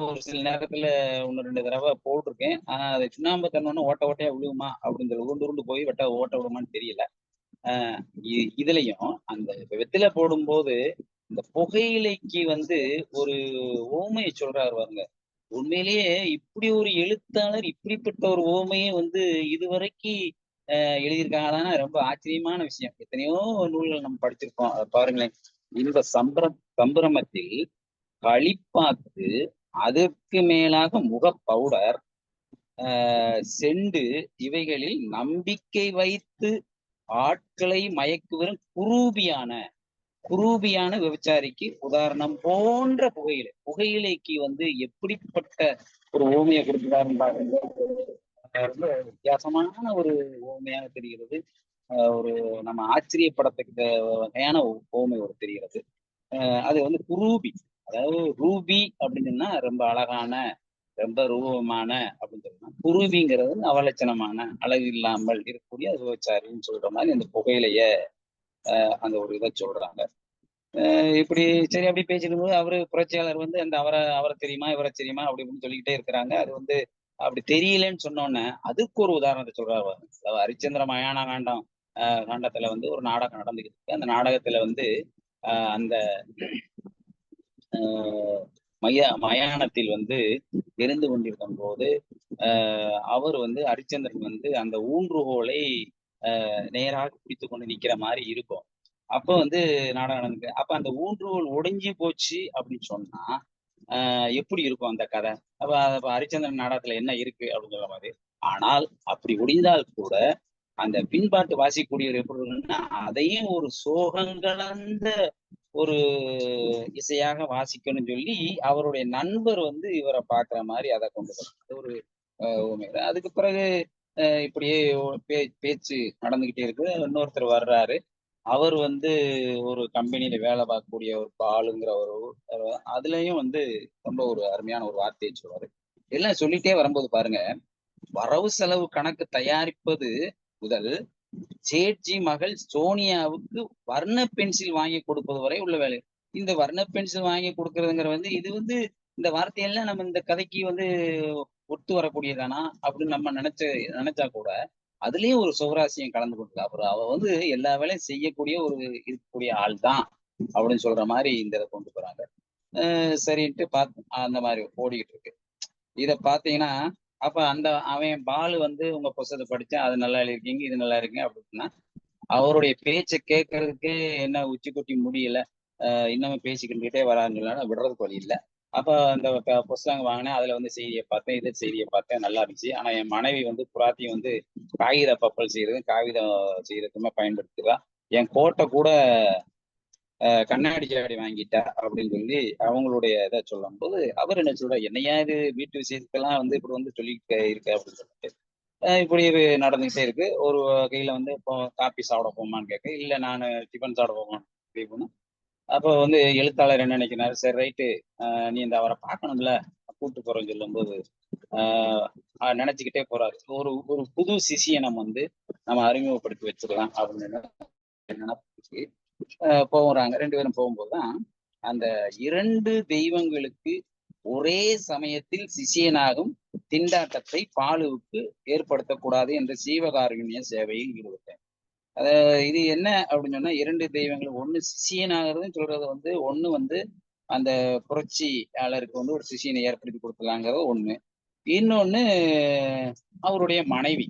ஒரு சில நேரத்துல 1, 2 தடவ போட்டிருக்கேன். ஆனா அது சுண்ணாம்பு தண்ணோனே ஓட்ட ஓட்டையா விழுகுமா? அப்படிங்கிறது உருண்டு உருண்டு போய் ஓட்ட விழுமான்னு தெரியல. அ இதுலயும் அந்த வெத்தில போடும்போது, இந்த புகையிலைக்கு வந்து ஒரு உவமைய சொல்றாரு பாருங்க. உண்மையிலேயே இப்படி ஒரு எழுத்தாளர் இப்படிப்பட்ட ஒரு உவமைய வந்து இதுவரைக்கு எழுதியிருக்காங்கன்னா ரொம்ப ஆச்சரியமான விஷயம். எத்தனையோ நூல்கள் நம்ம படிச்சிருக்கோம். அதை பாருங்களேன். இந்த சம்பிரமத்தில் களிப்பாக்கு, அதற்கு மேலாக முக பவுடர், செண்டு, இவைகளில் நம்பிக்கை வைத்து ஆட்களை மயக்குவரும் குரூபியான விபச்சாரிக்கு உதாரணம் போன்ற புகையிலைக்கு எப்படிப்பட்ட ஒரு ஓமையை கொடுக்கிறாருன்னு பாருங்க. ரொம்ப வித்தியாசமான ஒரு ஓமையாக தெரிகிறது. ஒரு நம்ம ஆச்சரியப்படத்தக்க வகையான ஓமை ஒரு தெரிகிறது. அது குரூபி, அதாவது ரூபி அப்படின்னு சொன்னா ரொம்ப அழகான, ரொம்ப ரூபமான அப்படின்னு சொன்னா, குருவிங்கிறது அவலட்சணமான, அழகு இல்லாமல் இருக்கக்கூடிய விபச்சாரின்னு சொல்ற மாதிரி அந்த புகையிலைய அந்த ஒரு இதை சொல்றாங்க. இப்படி சரி அப்படி பேசிட்டு போது அவரு புரட்சியாளர் அந்த அவரை தெரியுமா இவரை தெரியுமா அப்படி இப்படின்னு சொல்லிக்கிட்டே இருக்கிறாங்க. அது அப்படி தெரியலன்னு சொன்னோன்னே அதுக்கு ஒரு உதாரணத்தை சொல்றாரு. ஹரிச்சந்திர மயான காண்டத்துல ஒரு நாடகம் நடந்துகிட்டு இருக்கு. அந்த நாடகத்துல அந்த மயானத்தில் எரிந்து கொண்டிருக்கும் போது அவர் ஹரிச்சந்திரன் அந்த ஊன்றுகோலை நேராக பிடித்து கொண்டு நிக்கிற மாதிரி இருக்கும். அப்போ நாடகம் நடந்து, அப்ப அந்த ஊன்றுகோல் ஒடிஞ்சு போச்சு அப்படின்னு சொன்னா எப்படி இருக்கும் அந்த கதை? அப்ப ஹரிச்சந்திரன் நாடகத்துல என்ன இருக்கு அப்படின்னு சொல்ற மாதிரி. ஆனால் அப்படி ஒடிந்தால் கூட அந்த பின்பாட்டு வாசிக்கூடியவர் எப்படி இருக்குன்னா அதையும் ஒரு சோகங்கலந்த ஒரு இசையாக வாசிக்கணும்னு சொல்லி அவருடைய நண்பர் இவரை பாக்குற மாதிரி அதை கொண்டு போறாங்க. அது ஒரு அதுக்கு பிறகு இப்படியே பேச்சு நடந்துகிட்டே இருக்கு. இன்னொருத்தர் வர்றாரு. அவர் ஒரு கம்பெனியில வேலை பார்க்கக்கூடிய ஒரு பாலுங்கிற ஒரு அதுலயும் ரொம்ப ஒரு அருமையான ஒரு வார்த்தையை சொல்றாரு. எல்லாம் சொல்லிட்டே வரும்போது பாருங்க, வரவு செலவு கணக்கு தயாரிப்பது முதல் சேட்ஜி மகள் சோனியாவுக்கு வர்ண பென்சில் வாங்கி கொடுப்பது வரை உள்ள வேலை. இந்த வர்ண பென்சில் வாங்கி கொடுக்கறதுங்கிற இது இந்த வார்த்தையெல்லாம் நம்ம இந்த கதைக்கு ஒத்து வரக்கூடியதானா அப்படின்னு நம்ம நினைச்சா கூட அதுலயும் ஒரு சுவராசியம் கலந்து கொடுக்குது. அப்புறம் அவ எல்லா வேலையும் செய்யக்கூடிய இருக்கக்கூடிய ஆள் தான் அப்படின்னு சொல்ற மாதிரி இந்த இதை கொண்டு போறாங்க. சரின்ட்டு அந்த மாதிரி ஓடிக்கிட்டு இருக்கு. இத பாத்தீங்கன்னா அப்ப அவன் பாலு உங்க புத்தகத்தை படிச்சா அது நல்லா இருக்கீங்க இது நல்லா இருக்குங்க அப்படின்னா அவருடைய பேச்சை கேட்கறதுக்கு என்ன உச்சி கொட்டி முடியல, இன்னமும் பேசிக்கிட்டே வரான்னு விடுறதுக்கு வழி இல்லை. அப்ப அந்த புஸ்தகம் வாங்கினேன். அதுல செய்தியை பார்த்தேன், இதே செய்தியை பார்த்தேன், நல்லா இருந்துச்சு. ஆனா என் மனைவி புறாத்தையும் காகித பப்பல் செய்யறதும் காகிதம் செய்யறதுக்குமே பயன்படுத்துவா. என் கோட்டை கூட கண்ணாடி ஜாடி வாங்கிட்டா அப்படின்னு சொல்லி அவங்களுடைய இதை சொல்லும் போது அவர் என்ன சொல்ற, என்னையா இது வீட்டு விஷயத்துக்கெல்லாம் இப்படி சொல்லிட்டு இருக்கு அப்படின்னு சொல்லிட்டு இப்படி நடந்துகிட்டே இருக்கு. ஒரு கையில இப்போ காப்பி சாப்பிட போமான்னு கேட்க, இல்ல நான் டிஃபன் சாப்பிட போமான்னு அப்படி. அப்போ எழுத்தாளர் என்ன நினைக்கிறாரு, சரி ரைட்டு நீ அவரை பார்க்கணும்ல கூப்பிட்டு போறேன்னு சொல்லும் போது நினைச்சுக்கிட்டே போறாரு. ஒரு புது சிஷியை நம்ம அறிமுகப்படுத்தி வச்சிடலாம் அப்படின்னு நினைச்சு போகிறாங்க. 2 பேரும் போகும்போதுதான் அந்த 2 தெய்வங்களுக்கு ஒரே சமயத்தில் சிஷியனாகும் திண்டாட்டத்தை பாலுவுக்கு ஏற்படுத்தக்கூடாது என்ற சீவகாருண்ய சேவையில் ஈடுபட்டேன். இது என்ன அப்படின்னு சொன்னா 2 தெய்வங்கள், ஒண்ணு சிஷியனாகிறதுன்னு சொல்றது ஒண்ணு அந்த புரட்சியாளருக்கு ஒரு சிஷியனை ஏற்படுத்தி கொடுக்கலாங்கிறது ஒண்ணு. இன்னொன்னு அவருடைய மனைவி,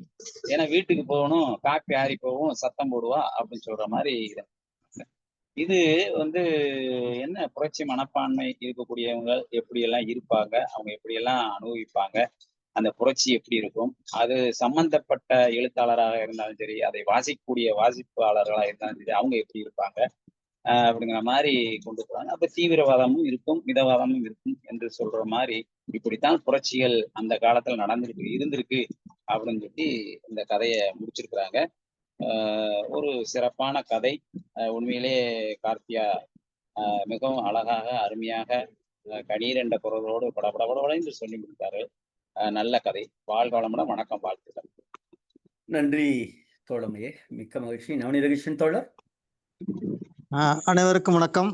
ஏன்னா வீட்டுக்கு போகணும், காப்பி ஆறி போகும், சத்தம் போடுவா அப்படின்னு சொல்ற மாதிரி. இது என்ன புரட்சி மனப்பான்மை இருக்கக்கூடியவங்க எப்படி எல்லாம் இருப்பாங்க, அவங்க எப்படி எல்லாம் அனுபவிப்பாங்க, அந்த புரட்சி எப்படி இருக்கும், அது சம்பந்தப்பட்ட எழுத்தாளராக இருந்தாலும் சரி, அதை வாசிக்கக்கூடிய வாசிப்பாளர்களாக இருந்தாலும் சரி, அவங்க எப்படி இருப்பாங்க அப்படிங்கிற மாதிரி கொண்டு போறாங்க. அப்ப தீவிரவாதமும் இருக்கும், மிதவாதமும் இருக்கும் என்று சொல்ற மாதிரி இப்படித்தான் புரட்சிகள் அந்த காலத்துல இருந்திருக்கு அப்படின்னு சொல்லி இந்த கதையை முடிச்சிருக்கிறாங்க. ஒரு சிறப்பான கதை. உண்மையிலே கார்த்தியா மிகவும் அழகாக அருமையாக கணீர் என்ற குரலோடு படபடபடபட சொல்லி முடித்தாரு. நல்ல கதை. வாழ்க வளமுடன். வணக்கம், வாழ்த்துக்கள். நன்றி தோழமையே, மிக்க மகிழ்ச்சி. நவநீதகிருஷ்ணன் தோழர். அனைவருக்கும் வணக்கம்.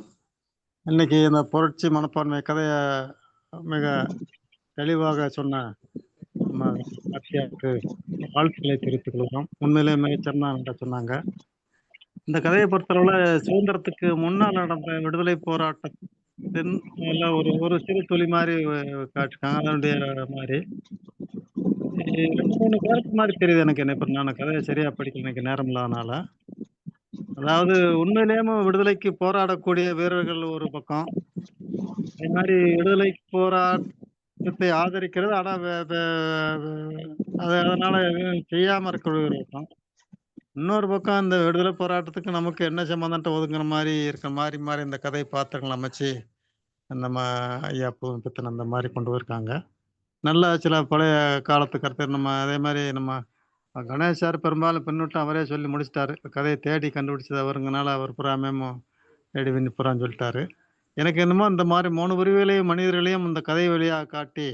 இன்னைக்கு இந்த புரட்சி மனப்பான்மை கதையை மிக தெளிவாக சொன்ன நம்ம கார்த்தியாவுக்கு வாழ்த்துக்களை தெரிவித்துக் கொள்கிறோம். உண்மையிலே மிகச்சிறந்த சொன்னாங்க. இந்த கதையை பொறுத்தளவில் சுதந்திரத்துக்கு முன்னால் நடந்த விடுதலை போராட்டத்தின் ஒரு சிறு துளி மாதிரி காட்டிருக்காங்க. அதனுடைய மாதிரி ரெண்டு மூணு கேரக்டர் மாதிரி தெரியுது எனக்கு. என்ன இப்ப நான் கதையை சரியா படிக்கல, எனக்கு நேரம் இல்லாதனால. அதாவது உண்மையிலேயே விடுதலைக்கு போராடக்கூடிய வீரர்கள் ஒரு பக்கம், அதே மாதிரி விடுதலைக்கு போராட்டத்தை ஆதரிக்கிறது, ஆனா அதனால எதுவும் செய்யாம இருக்கிற ஒரு பக்கம். இன்னொரு பக்கம் இந்த விடுதலை போராட்டத்துக்கு நமக்கு என்ன சம்பந்தம்ட்ட ஒதுங்குற மாதிரி இருக்கிற மாறி மாறி இந்த கதை பாத்திரங்கள் அமைச்சு நம்ம ஐயா பித்தன் அந்த மாதிரி கொண்டு போயிருக்காங்க. நல்ல சில பழைய காலத்து கருத்து நம்ம அதே மாதிரி நம்ம கணேஷ் சார் பெரும்பாலும் பின்னூட்டம் அவரே சொல்லி முடிச்சிட்டாரு. கதையை தேடி கண்டுபிடிச்சது அவருங்கனால அவர் புறாமேமோ தேடி விண்ணி புறான்னு சொல்லிட்டாரு. எனக்கு என்னமோ இந்த மாதிரி 3 உருவிகளையும் மனிதர்களையும் இந்த கதை வழியாக காட்டி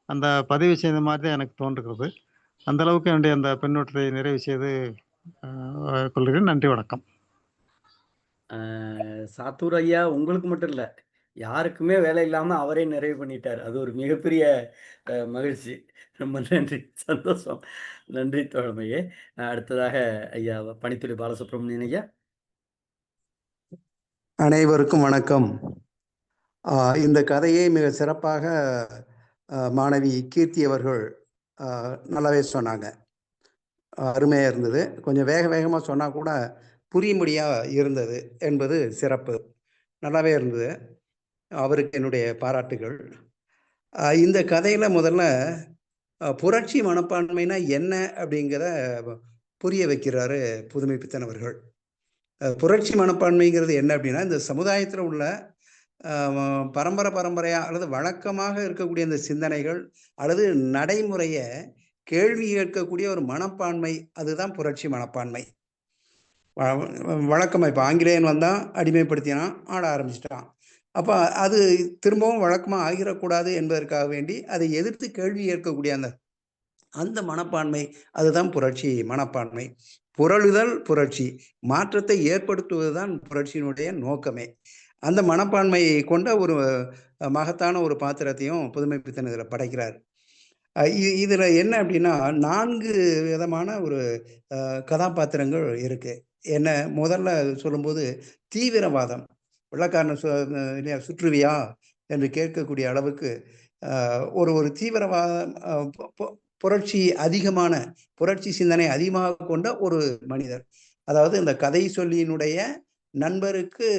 அந்த பதிவு செய்த மாதிரி தான் எனக்கு தோன்றுகிறது. அந்த அளவுக்கு என்னுடைய அந்த பின்னூட்டத்தை நிறைவு செய்து கொள்கிறேன். நன்றி, வணக்கம். சாத்தூர் ஐயா உங்களுக்கு மட்டும் இல்லை, யாருக்குமே வேலை இல்லாமல் அவரே நிறைவு பண்ணிட்டார். அது ஒரு மிகப்பெரிய மகிழ்ச்சி. ரொம்ப நன்றி, சந்தோஷம். நன்றி தோழமையே. அடுத்ததாக ஐயா பணித்துறை பாலசுப்ரமணியன் ஐயா. அனைவருக்கும் வணக்கம். இந்த கதையை மிக சிறப்பாக மாணவி கீர்த்தி அவர்கள் நல்லாவே சொன்னாங்க. அருமையாக இருந்தது. கொஞ்சம் வேகமாக சொன்னால் கூட புரியும்படியாக இருந்தது என்பது சிறப்பு. நல்லாவே இருந்தது. அவருக்கு என்னுடைய பாராட்டுகள். இந்த கதையில் முதல்ல புரட்சி மனப்பான்மைனா என்ன அப்படிங்கிற புரிய வைக்கிறாரு புதுமை பித்தன் அவர்கள். புரட்சி மனப்பான்மைங்கிறது என்ன அப்படின்னா, இந்த சமுதாயத்தில் உள்ள பரம்பரையாக அல்லது வழக்கமாக இருக்கக்கூடிய இந்த சிந்தனைகள் அல்லது நடைமுறையை கேள்வி கேட்கக்கூடிய ஒரு மனப்பான்மை, அதுதான் புரட்சி மனப்பான்மை. வழக்கமாக இப்போ ஆங்கிலேயன் வந்தால் அடிமைப்படுத்தினான், ஆட ஆரம்பிச்சிட்டான். அப்போ அது திரும்பவும் வழக்கமாக ஆகிடக்கூடாது என்பதற்காக வேண்டி அதை எதிர்த்து கேள்வி கேட்கக்கூடிய அந்த மனப்பான்மை, அதுதான் புரட்சி மனப்பான்மை. புரளுதல் புரட்சி, மாற்றத்தை ஏற்படுத்துவதுதான் புரட்சியினுடைய நோக்கமே. அந்த மனப்பான்மையை கொண்ட ஒரு மகத்தான ஒரு பாத்திரத்தையும் புதுமை பித்தன் இதில் படைக்கிறார். இதில் என்ன அப்படின்னா, 4 விதமான ஒரு கதாபாத்திரங்கள் இருக்கு. என்ன முதல்ல சொல்லும்போது தீவிரவாதம், வெள்ளக்காரனை சுற்றுவியா என்று கேட்கக்கூடிய அளவுக்கு ஒரு தீவிரவாதம், புரட்சி அதிகமான புரட்சி சிந்தனை அதிகமாக கொண்ட ஒரு மனிதர். அதாவது இந்த கதை சொல்லியினுடைய நண்பருக்கு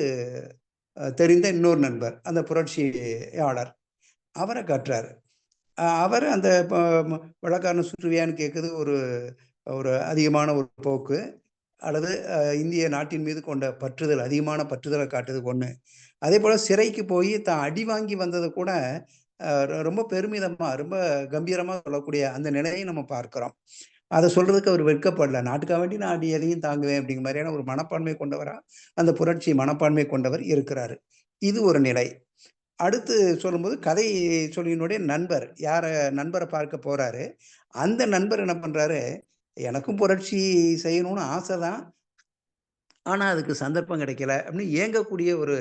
தெரிந்த இன்னொரு நண்பர், அந்த புரட்சியாளர், அவரை காட்டுறாரு. அவர் அந்த வெள்ளக்காரனை சுற்றுவியான்னு கேட்குறது ஒரு அதிகமான ஒரு போக்கு, அல்லது இந்திய நாட்டின் மீது கொண்ட பற்றுதல், அதிகமான பற்றுதலை காட்டுது ஒன்று. அதே போல் சிறைக்கு போய் தான் அடி வாங்கி வந்ததை கூட ரொம்ப பெருமிதமாக ரொம்ப கம்பீரமாக சொல்லக்கூடிய அந்த நிலையை நம்ம பார்க்கிறோம். அதை சொல்றதுக்கு அவர் வெட்கப்படல. நாட்டுக்காக வேண்டி நான் எதையும் தாங்குவேன் அப்படிங்கிற மாதிரியான ஒரு மனப்பான்மை கொண்டவரா அந்த புரட்சி மனப்பான்மை கொண்டவர் இருக்கிறாரு. இது ஒரு நிலை. அடுத்து சொல்லும்போது கதை சொல்லியினுடைய நண்பர், நண்பரை பார்க்க போறாரு. அந்த நண்பர் என்ன பண்றாரு, எனக்கும் புரட்சி செய்யணும்னு ஆசை தான், ஆனா அதுக்கு சந்தர்ப்பம் கிடைக்கல அப்படின்னு ஏங்கக்கூடிய ஒரு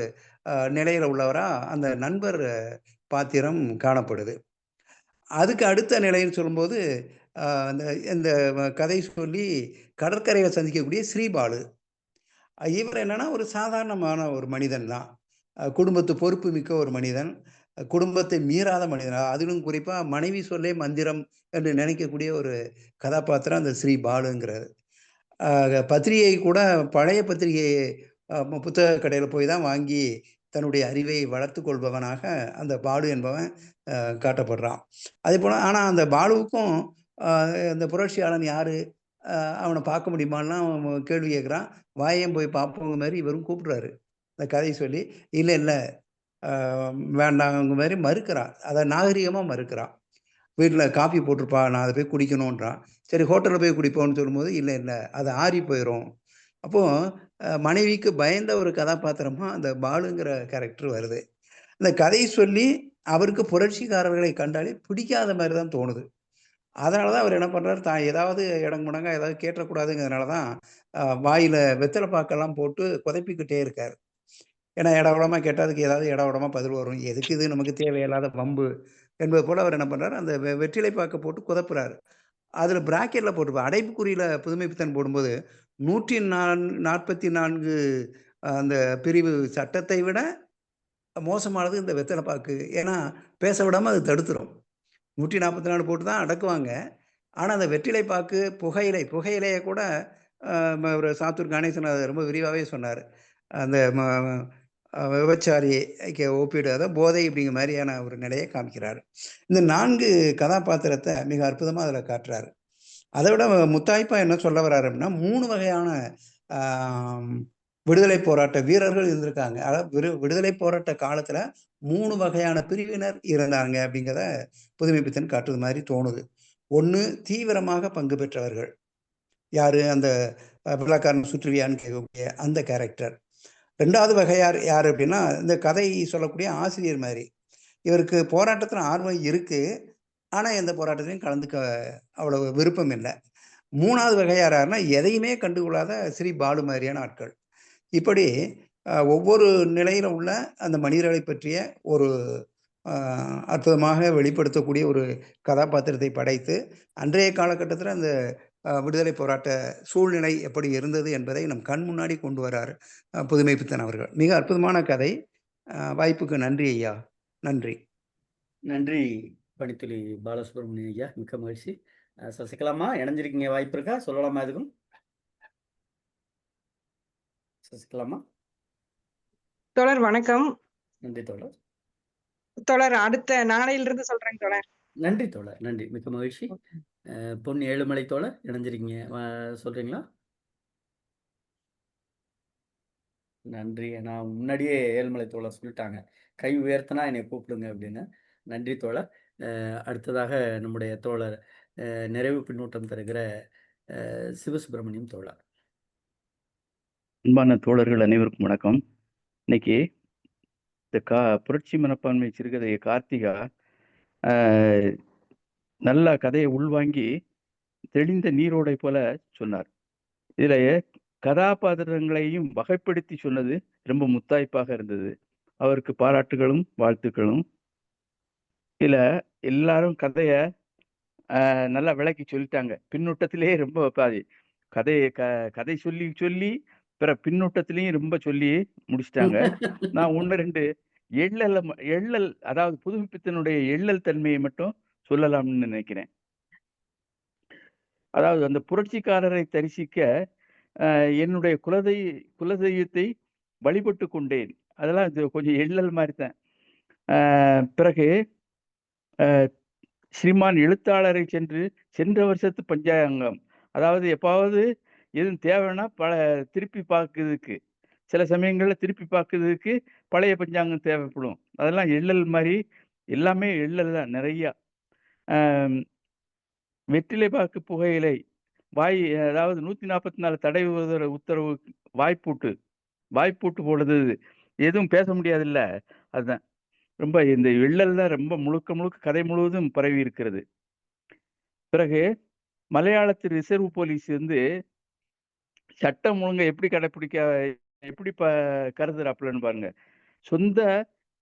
நிலையில உள்ளவரா அந்த நண்பர் பாத்திரம் காணப்படுது. அதுக்கு அடுத்த நிலைன்னு சொல்லும்போது இந்த கதை சொல்லி கடற்கரையில் சந்திக்கக்கூடிய ஸ்ரீபாலு, இவர் என்னன்னா ஒரு சாதாரணமான ஒரு மனிதன் தான். குடும்பத்து பொறுப்பு மிக்க ஒரு மனிதன், குடும்பத்தை மீறாத மனிதன், அதிலும் குறிப்பாக மனைவி சொல்லே மந்திரம் என்று நினைக்கக்கூடிய ஒரு கதாபாத்திரம் அந்த ஸ்ரீபாலுங்கிறது. பத்திரிகை கூட பழைய பத்திரிகை புத்தக கடையில் போய் தான் வாங்கி தன்னுடைய அறிவை வளர்த்து கொள்பவனாக அந்த பாலு என்பவன் காட்டப்படுறான். அதே போல் ஆனால் அந்த பாலுவுக்கும் அந்த புரட்சியாளன் யாரு, அவனை பார்க்க முடியுமான்னா அவன் கேள்வி கேட்குறான். வாயம் போய் பார்ப்பவங்க மாதிரி இவரும் கூப்பிடுறாரு. அந்த கதையை சொல்லி இல்லை வேண்டாங்க மாதிரி மறுக்கிறான். அதை நாகரிகமாக மறுக்கிறான். வீட்டில் காஃபி போட்டிருப்பா, நான் அதை போய் குடிக்கணுன்றான். சரி ஹோட்டலில் போய் குடிப்போம்னு சொல்லும்போது இல்லை அது ஆறி போயிடும். அப்போது மனைவிக்கு பயந்த ஒரு கதாபாத்திரமாக அந்த பாலுங்கிற கேரக்டர் வருது. இந்த கதையை சொல்லி அவருக்கு புரட்சிக்காரர்களை கண்டாலே பிடிக்காத மாதிரி தான் தோணுது. அதனால தான் அவர் என்ன பண்ணுறாரு, தான் ஏதாவது இடங்குடங்கா ஏதாவது கேட்டக்கூடாதுங்கிறதுனால தான் வாயில் வெத்தலை பாக்கெல்லாம் போட்டு குதைப்பிக்கிட்டே இருக்கார். ஏன்னா இடவிடமாக கேட்டால் அதுக்கு ஏதாவது இடவிடமாக பதில் வரும், எதுக்கு இது நமக்கு தேவையில்லாத வம்பு என்பது போல் அவர் என்ன பண்ணுறாரு, அந்த வெற்றிலை பாக்க போட்டு குதப்புறாரு. அதில் பிராக்கெட்டில் போட்டுருப்பார், அடைப்புக்குறியில் புதுமை பித்தன் போடும்போது 144 அந்த பிரிவு சட்டத்தை விட மோசமானது இந்த வெத்தலை பாக்கு. ஏன்னா பேச விடாமல் அது தடுத்துரும். 144 போட்டு தான் அடக்குவாங்க. ஆனால் அந்த வெற்றிலை பாக்கு புகையிலையை கூட ஒரு சாத்தூர் கணேசன் அதை ரொம்ப விரிவாகவே சொன்னார். அந்த விபச்சாரிக்கு ஒப்பிடு, அதாவது போதை அப்படிங்கிற மாதிரியான ஒரு நிலையை காமிக்கிறார். இந்த 4 கதாபாத்திரத்தை மிக அற்புதமாக அதில் காட்டுறாரு. அதை விட முத்தாய்ப்பா என்ன சொல்ல வர்றாரு அப்படின்னா 3 வகையான விடுதலை போராட்ட வீரர்கள் இருந்திருக்காங்க. அதாவது விடுதலை போராட்ட காலத்துல 3 வகையான பிரிவினர் இருந்தாங்க அப்படிங்கிறத புதுமைப்பித்தன் காட்டுறது மாதிரி தோணுது. 1 தீவிரமாக பங்கு பெற்றவர்கள். யாரு? அந்த வெள்ளைக்காரன் சுற்றுவியான்னு கேட்கக்கூடிய அந்த கேரக்டர். 2வது வகையார் யார் அப்படின்னா, இந்த கதை சொல்லக்கூடிய ஆசிரியர் மாதிரி. இவருக்கு போராட்டத்துல ஆர்வம் இருக்கு, ஆனா எந்த போராட்டத்திலையும் கலந்துக்க அவ்வளவு விருப்பம் இல்லை. 3வது வகையார் யாருன்னா, எதையுமே கண்டுகொள்ளாத ஸ்ரீ பாலு மாதிரியான ஆட்கள். இப்படி ஒவ்வொரு நிலையில உள்ள அந்த மனிதர்களை பற்றிய ஒரு அற்புதமாக வெளிப்படுத்தக்கூடிய ஒரு கதாபாத்திரத்தை படைத்து அன்றைய காலகட்டத்தில் அந்த விடுதலை போராட்ட சூழ்நிலை எப்படி இருந்தது என்பதை நம் கண் முன்னாடி கொண்டு வரார் புதுமைப்பித்தன் அவர்கள். மிக அற்புதமான கதை. வாய்ப்புக்கு நன்றி ஐயா. நன்றி. நன்றி பணித்துளி பாலசுப்ரமணியம் ஐயா, மிக்க மகிழ்ச்சி. சசிகலாமா இணைஞ்சிருக்கீங்க, வாய்ப்பு இருக்கா? சொல்லலாமா எதுக்கும்? சசிகலாமா. தோழர் வணக்கம். நன்றி தோழர். தோழர் அடுத்த நாளையிலிருந்து சொல்றேன் தோழர். நன்றி தோழர், நன்றி, மிக்க மகிழ்ச்சி. பொன் ஏழுமலை தோழர் இணைஞ்சிருக்கீங்க, சொல்றீங்களா? நன்றி. நான் முன்னாடியே ஏழுமலை தோழர் சொல்லிட்டாங்க, கை உயர்த்தினா என்னை கூப்பிடுங்க அப்படின்னு. நன்றி தோழர். அடுத்ததாக நம்முடைய தோழர் நிறைவு பின்னூட்டம் தருகிற சிவசுப்பிரமணியம் தோழர். அன்பான தோழர்கள் அனைவருக்கும் வணக்கம். இன்னைக்கு இந்த புரட்சி மனப்பான்மை சிறுகதையை கார்த்திகா நல்ல கதையை உள்வாங்கி தெளிந்த நீரோடை போல சொன்னார். இதுல கதாபாத்திரங்களையும் வகைப்படுத்தி சொன்னது ரொம்ப முத்தாய்ப்பாக இருந்தது. அவருக்கு பாராட்டுகளும் வாழ்த்துக்களும். இதுல எல்லாரும் கதைய நல்லா விளக்கி சொல்லிட்டாங்க. பின்னூட்டத்திலேயே ரொம்ப பாதி கதை சொல்லி சொல்லி பிற பின்னூட்டத்திலையும் ரொம்ப சொல்லி முடிச்சிட்டாங்க. நான் 1-2 எள்ளல், அதாவது புதுமைப்பித்தனுடைய எள்ளல் தன்மையை மட்டும் சொல்லலாம்னு நினைக்கிறேன். அதாவது அந்த புரட்சிக்காரரை தரிசிக்க என்னுடைய குலதெய்வத்தை வழிபட்டு கொண்டேன். அதெல்லாம் கொஞ்சம் எள்ளல் மாதிரி தான். பிறகு ஸ்ரீமான் எழுத்தாளரை சென்ற வருஷத்து பஞ்சாங்கம், அதாவது எப்பாவது எதுவும் தேவைன்னா திருப்பி பார்க்கறதுக்கு, சில சமயங்கள்ல திருப்பி பார்க்கறதுக்கு பழைய பஞ்சாங்கம் தேவைப்படும். அதெல்லாம் எள்ளல் மாதிரி, எல்லாமே எள்ளல் தான் நிறையா. வெற்றிலை பாக்கு புகையிலை அதாவது 144 தடை உத்தரவு வாய்ப்பூட்டு போடுறது, எதுவும் பேச முடியாது இல்ல. அதுதான் ரொம்ப இந்த எள்ளல் தான் ரொம்ப முழுக்க கதை முழுவதும் பரவி இருக்கிறது. பிறகு மலையாளத்து ரிசர்வ் போலீஸ் சட்டம் ஒழுங்கை எப்படி கருதுறாப்புலன்னு பாருங்க. சொந்த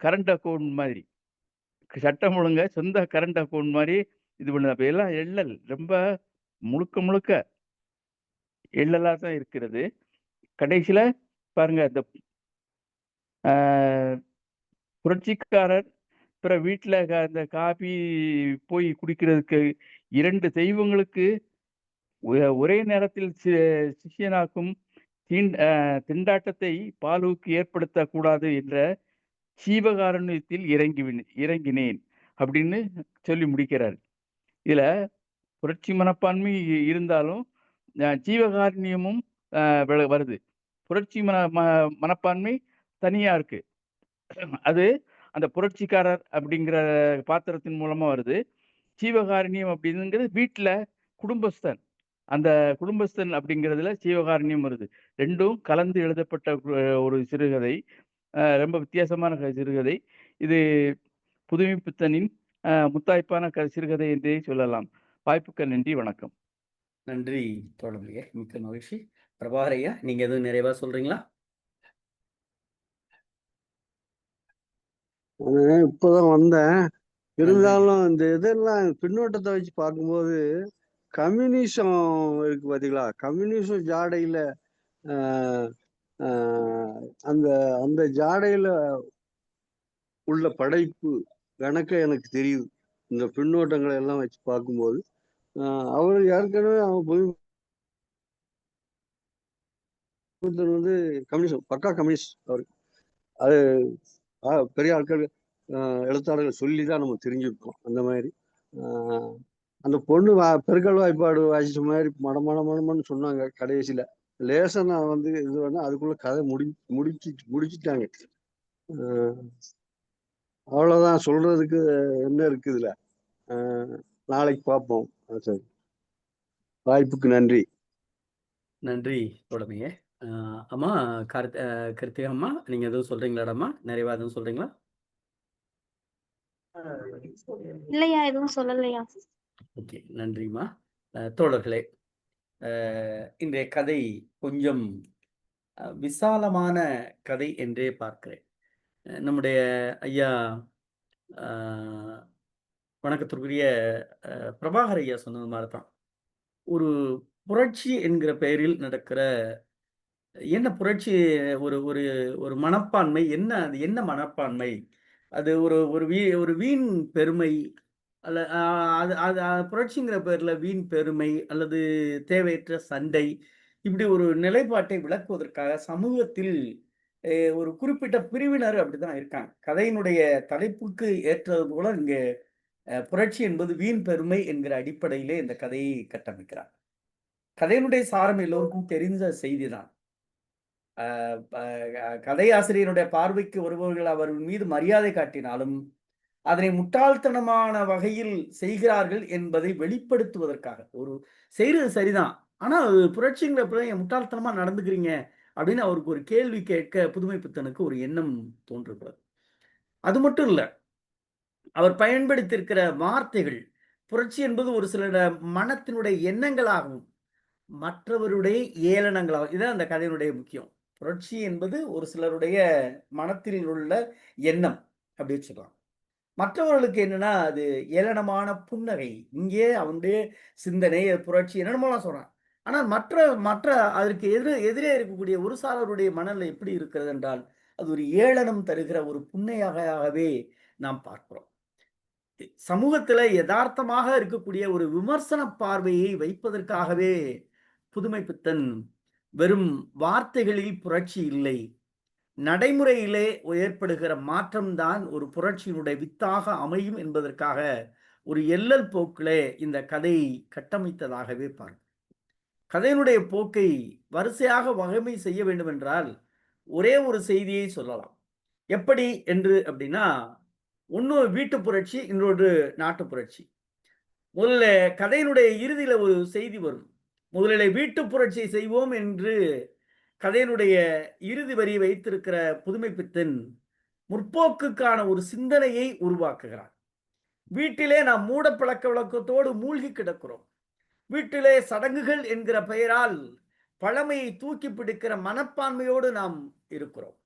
கரண்ட் அக்கௌண்ட் மாதிரி, சட்டம் ஒழுங்க சொந்த கரண்ட் அக்கௌண்ட் மாதிரி இது பண்ணுது. அப்ப எல்லாம் எள்ளல், ரொம்ப முழுக்க எள்ளலா தான் இருக்கிறது. கடைசியில பாருங்க, இந்த புரட்சிக்காரர் பிற வீட்டுல அந்த காபி போய் குடிக்கிறதுக்கு 2 தெய்வங்களுக்கு ஒரே நேரத்தில் சிஷியனாக்கும் திண்டாட்டத்தை பாலுவுக்கு ஏற்படுத்தக்கூடாது என்ற சீவகாருண்யத்தில் இறங்கினேன் அப்படின்னு சொல்லி முடிக்கிறார். இதுல புரட்சி மனப்பான்மை இருந்தாலும் ஜீவகாருண்யமும் வருது. புரட்சி மனப்பான்மை தனியா இருக்கு. அது அந்த புரட்சிக்காரர் அப்படிங்கிற பாத்திரத்தின் மூலமா வருது. ஜீவகாருண்யம் அப்படிங்கிறது வீட்டுல குடும்பஸ்தன், அந்த குடும்பஸ்தன் அப்படிங்கிறதுல ஜீவகாருண்யம் வருது. 2ம் கலந்து எழுதப்பட்ட ஒரு சிறுகதை, ரொம்ப வித்தியாசமான சிறுகதை. இது புதுமைப்பித்தனின் முத்தாய்ப்பான சிறுகதை என்றே சொல்லலாம். வாய்ப்புக்கு நன்றி, வணக்கம். நன்றி தோழமையே, மிக்க மகிழ்ச்சி. பிரபாகர் ஐயா, நீங்க எதுவும் நிறைவா சொல்றீங்களா? இப்பதான் வந்தேன். இருந்தாலும் இந்த இதெல்லாம் பின்னோட்டத்தை வச்சு பார்க்கும்போது கம்யூனிசம் இருக்கு பாத்தீங்களா, கம்யூனிசம் ஜாடையில அந்த அந்த ஜாடையில உள்ள படைப்பு கணக்க எனக்கு தெரியுது. இந்த பின்னோட்டங்களை எல்லாம் வச்சு பார்க்கும்போது அவர் ஏற்கனவே அவன் புதுமுத்தன் வந்து கம்யூனிஸ்ட், பக்கா கம்யூனிஸ்ட் அவர். அது பெரிய ஆட்கள் எழுத்தாளர்கள் சொல்லி தான் நம்ம தெரிஞ்சிருக்கோம். அந்த மாதிரி அந்த பொண்ணு பெருக்கல் வாய்ப்பாடு வாசிச்ச மாதிரி மடமடன்னு சொன்னாங்க. கடைசியில லேசா நான் வந்து இது வேணா அதுக்குள்ள கதை முடிச்சிட்டாங்க. அவ்வளவுதான் சொல்றதுக்கு என்ன இருக்குதுல. நாளைக்கு பார்ப்போம். சரி, வாய்ப்புக்கு நன்றி. நன்றி தோழமையே. அம்மா கிருத்திகா அம்மா, நீங்க எதுவும் சொல்றீங்களாடாம்மா? நிறைவா எதுவும் சொல்றீங்களா? இல்லையா, எதுவும் சொல்லலையா? ஓகே, நன்றிம்மா. தோழர்களே, இன்றைய கதை கொஞ்சம் விசாலமான கதை என்றே பார்க்கிறேன். நம்முடைய ஐயா வணக்கத்திற்குரிய பிரபாகர் ஐயா சொன்னது மாதிரி தான், ஒரு புரட்சி என்கிற பெயரில் நடக்கிற என்ன புரட்சி, ஒரு ஒரு ஒரு மனப்பான்மை என்ன, அது என்ன மனப்பான்மை, அது ஒரு வீண் பெருமை, அல்ல அது அது புரட்சிங்கிற பேர்ல வீண் பெருமை அல்லது தேவையற்ற சண்டை, இப்படி ஒரு நிலைப்பாட்டை விளக்குவதற்காக சமூகத்தில் ஒரு குறிப்பிட்ட பிரிவினர் அப்படிதான் இருக்காங்க. கதையினுடைய தலைப்புக்கு ஏற்றது போல இங்க புரட்சி என்பது வீண் பெருமை என்கிற அடிப்படையிலே இந்த கதையை கட்டமைக்கிறார். கதையினுடைய சாரம் எல்லோருக்கும் தெரிந்த செய்திதான். கதையாசிரியருடைய பார்வைக்கு வருபவர்கள் அவர் மீது மரியாதை காட்டினாலும் அதனை முட்டாள்தனமான வகையில் செய்கிறார்கள் என்பதை வெளிப்படுத்துவதற்காக ஒரு செய்யறது சரிதான், ஆனா புரட்சிங்கிற முட்டாள்தனமா நடந்துக்கிறீங்க அப்படின்னு அவருக்கு ஒரு கேள்வி கேட்க புதுமை பித்தனுக்கு ஒரு எண்ணம் தோன்றுகிறது. அது மட்டும் இல்ல, அவர் பயன்படுத்தியிருக்கிற வார்த்தைகள், புரட்சி என்பது ஒரு சில மனத்தினுடைய எண்ணங்களாகவும் மற்றவருடைய ஏளனங்களாகவும், இதுதான் அந்த கதையினுடைய முக்கியம். புரட்சி என்பது ஒரு சிலருடைய மனத்தில் உள்ள எண்ணம் அப்படின்னு சொல்லலாம். மற்றவர்களுக்கு என்னன்னா அது ஏளனமான புன்னகை. இங்கே அவனுடைய சிந்தனை புரட்சி என்னென்னமோலாம் சொல்றான். ஆனால் மற்ற மற்ற அதற்கு எதிரே இருக்கக்கூடிய ஒரு சாரருடைய மனநிலை எப்படி இருக்கிறது என்றால் அது ஒரு ஏளனம் தருகிற ஒரு புன்னையாகவே நாம் பார்க்கிறோம். சமூகத்துல யதார்த்தமாக இருக்கக்கூடிய ஒரு விமர்சன பார்வையை வைப்பதற்காகவே புதுமை பித்தன் வெறும் வார்த்தைகளில் புரட்சி இல்லை, நடைமுறையிலே ஏற்படுகிற மாற்றம்தான் ஒரு புரட்சியினுடைய வித்தாக அமையும் என்பதற்காக ஒரு எல்லல் போக்கிலே இந்த கதை கட்டமைத்ததாகவே பார்க்கும். கதையினுடைய போக்கை வரிசையாக வகைமை செய்ய வேண்டும் என்றால் ஒரே ஒரு செய்தியை சொல்லலாம். எப்படி என்று அப்படின்னா, ஒன்று வீட்டு புரட்சி, இன்னொரு நாட்டு புரட்சி. முதல்ல கதையினுடைய இறுதியில ஒரு செய்தி வரும். முதலில் வீட்டு புரட்சி செய்வோம் என்று கதையினுடைய இறுதி வரி வைத்திருக்கிற புதுமை பித்தன் முற்போக்குக்கான ஒரு சிந்தனையை உருவாக்குகிறார். வீட்டிலே நாம் மூட பழக்க வழக்கத்தோடு மூழ்கி கிடக்கிறோம். வீட்டிலே சடங்குகள் என்கிற பெயரால் பழமையை தூக்கி பிடிக்கிற மனப்பான்மையோடு நாம் இருக்கிறோம்.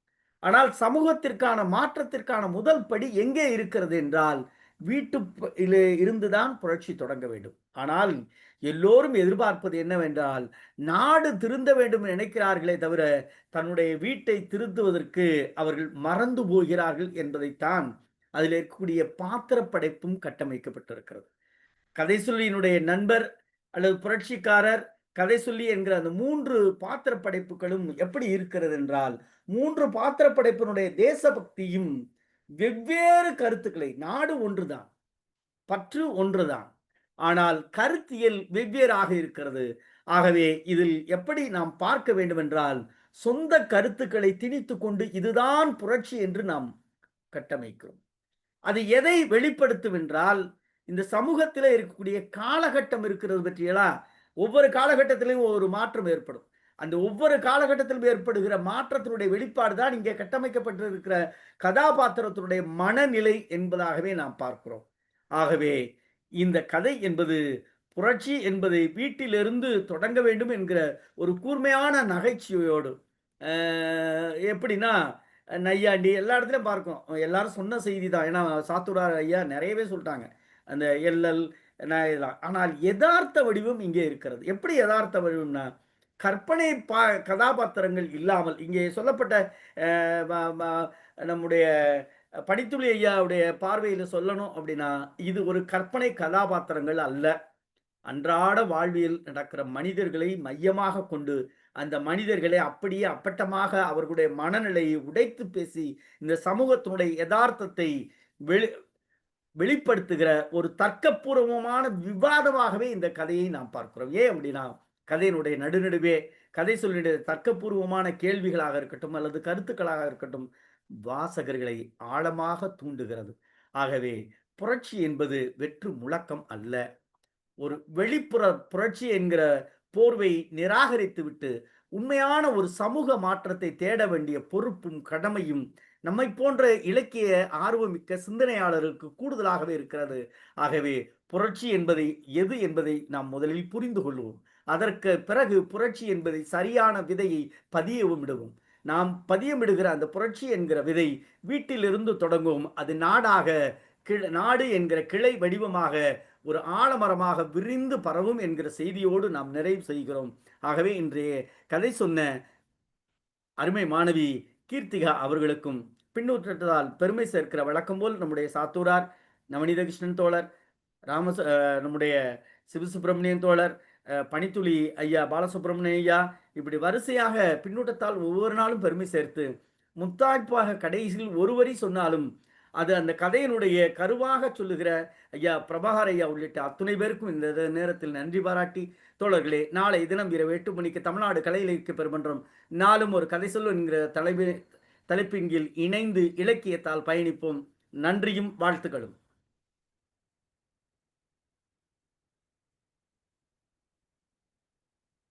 ஆனால் சமூகத்திற்கான மாற்றத்திற்கான முதல் படி எங்கே இருக்கிறது என்றால் வீட்டிலே இருந்துதான் புரட்சி தொடங்க வேண்டும். ஆனால் எல்லோரும் எதிர்பார்ப்பது என்னவென்றால் நாடு திருந்த வேண்டும் நினைக்கிறார்களே தவிர தன்னுடைய வீட்டை திருத்துவதற்கு அவர்கள் மறந்து போகிறார்கள் என்பதைத்தான் அதில் இருக்கக்கூடிய பாத்திர படைப்பும் கட்டமைக்கப்பட்டிருக்கிறது. கதை சொல்லியினுடைய நண்பர் அல்லது புரட்சிக்காரர், கதை சொல்லி என்கிற அந்த 3 பாத்திர படைப்புகளும் எப்படி இருக்கிறது என்றால் 3 பாத்திர படைப்பினுடைய தேசபக்தியும் வெவ்வேறு கருத்துக்களை, நாடு ஒன்றுதான், பற்று ஒன்றுதான், ஆனால் கருத்தியல் வெவ்வேறாக இருக்கிறது. ஆகவே இதில் எப்படி நாம் பார்க்க வேண்டும் என்றால் சொந்த கருத்துக்களை திணித்து கொண்டு இதுதான் புரட்சி என்று நாம் கட்டமைக்கிறோம். அது எதை வெளிப்படுத்தும் என்றால் இந்த சமூகத்தில் இருக்கக்கூடிய காலகட்டம் இருக்கிறது பற்றியெல்லாம் ஒவ்வொரு காலகட்டத்திலும் ஒரு மாற்றம் ஏற்படும். அந்த ஒவ்வொரு காலகட்டத்திலும் ஏற்படுகிற மாற்றத்தினுடைய வெளிப்பாடு தான் இங்கே கட்டமைக்கப்பட்டிருக்கிற கதாபாத்திரத்தினுடைய மனநிலை என்பதாகவே நாம் பார்க்கிறோம். ஆகவே இந்த கதை என்பது புரட்சி என்பதை வீட்டிலிருந்து தொடங்க வேண்டும் என்கிற ஒரு கூர்மையான நகைச்சுவையோடு, எப்படின்னா நையாண்டி எல்லா இடத்துலையும் பார்க்கும், எல்லாரும் சொன்ன செய்தி தான். ஏன்னா சாத்தூரார் ஐயா நிறையவே சொல்லிட்டாங்க அந்த எல்லல் இதெல்லாம். ஆனால் யதார்த்த வடிவம் இங்கே இருக்கிறது. எப்படி யதார்த்த வடிவம்னா கற்பனை கதாபாத்திரங்கள் இல்லாமல் இங்கே சொல்லப்பட்ட நம்முடைய பணித்துளி ஐயாவுடைய பார்வையில் சொல்லணும் அப்படின்னா இது ஒரு கற்பனை கதாபாத்திரங்கள் அல்ல. அன்றாட வாழ்வியல் நடக்கிற மனிதர்களை மையமாக கொண்டு அந்த மனிதர்களை அப்படியே அப்பட்டமாக அவர்களுடைய மனநிலையை உடைத்து பேசி இந்த சமூகத்தினுடைய யதார்த்தத்தை வெளிப்படுத்துகிற ஒரு தர்க்கபூர்வமான விவாதமாகவே இந்த கதையை நாம் பார்க்கிறோம். ஏன் அப்படின்னா, கதையினுடைய நடுநடுவே கதை சொல்லிய தர்க்கபூர்வமான கேள்விகளாக இருக்கட்டும் அல்லது கருத்துக்களாக இருக்கட்டும் வாசகர்களை ஆழமாக தூண்டுகிறது. ஆகவே புரட்சி என்பது வெற்று முழக்கம் அல்ல. ஒரு வெளிப்புற புரட்சி என்கிற போர்வை நிராகரித்துவிட்டு உண்மையான ஒரு சமூக மாற்றத்தை தேட வேண்டிய பொறுப்பும் கடமையும் நம்மை போன்ற இலக்கிய ஆர்வமிக்க சிந்தனையாளர்களுக்கு கூடுதலாகவே இருக்கிறது. ஆகவே புரட்சி என்பதை எது என்பதை நாம் முதலில் புரிந்து கொள்வோம். அதற்கு பிறகு புரட்சி என்பதை சரியான விதையை பதியவும் விடுவோம். நாம் பதியமிடுகிற அந்த புரட்சி என்கிற விதை வீட்டிலிருந்து தொடங்கும். அது நாடாக நாடு என்கிற கிளை வடிவமாக ஒரு ஆலமரமாக விரிந்து பரவும் என்கிற செய்தியோடு நாம் நிறைவு செய்கிறோம். ஆகவே இன்றைய கதை சொன்ன அருமை மாணவி கீர்த்திகா அவர்களுக்கும் பின்னூற்றத்தால் பெருமை சேர்க்கிற வழக்கம் போல் நம்முடைய சாத்தூரார் நவநீத கிருஷ்ணன் தோழர், நம்முடைய சிவசுப்பிரமணியன் தோழர், பனித்துளி ஐயா பாலசுப்ரமணிய ஐயா, இப்படி வரிசையாக பின்னூட்டத்தால் ஒவ்வொரு நாளும் பெருமை சேர்த்து முத்தாய்ப்பாக கடைசியில் ஒரு வரி சொன்னாலும் அது அந்த கதையினுடைய கருவாக சொல்லுகிற ஐயா பிரபாகர் ஐயா உள்ளிட்ட அத்துணை பேருக்கும் இந்த நேரத்தில் நன்றி பாராட்டி, தோழர்களே, நாளை தினம் இரவு 8 மணிக்கு தமிழ்நாடு கலை இலக்கிய பெருமன்றம் நாளும் ஒரு கதை சொல்லும் என்கிற தலைப்பின் கீழ் இணைந்து இலக்கியத்தால் பயணிப்போம். நன்றியும் வாழ்த்துக்களும்.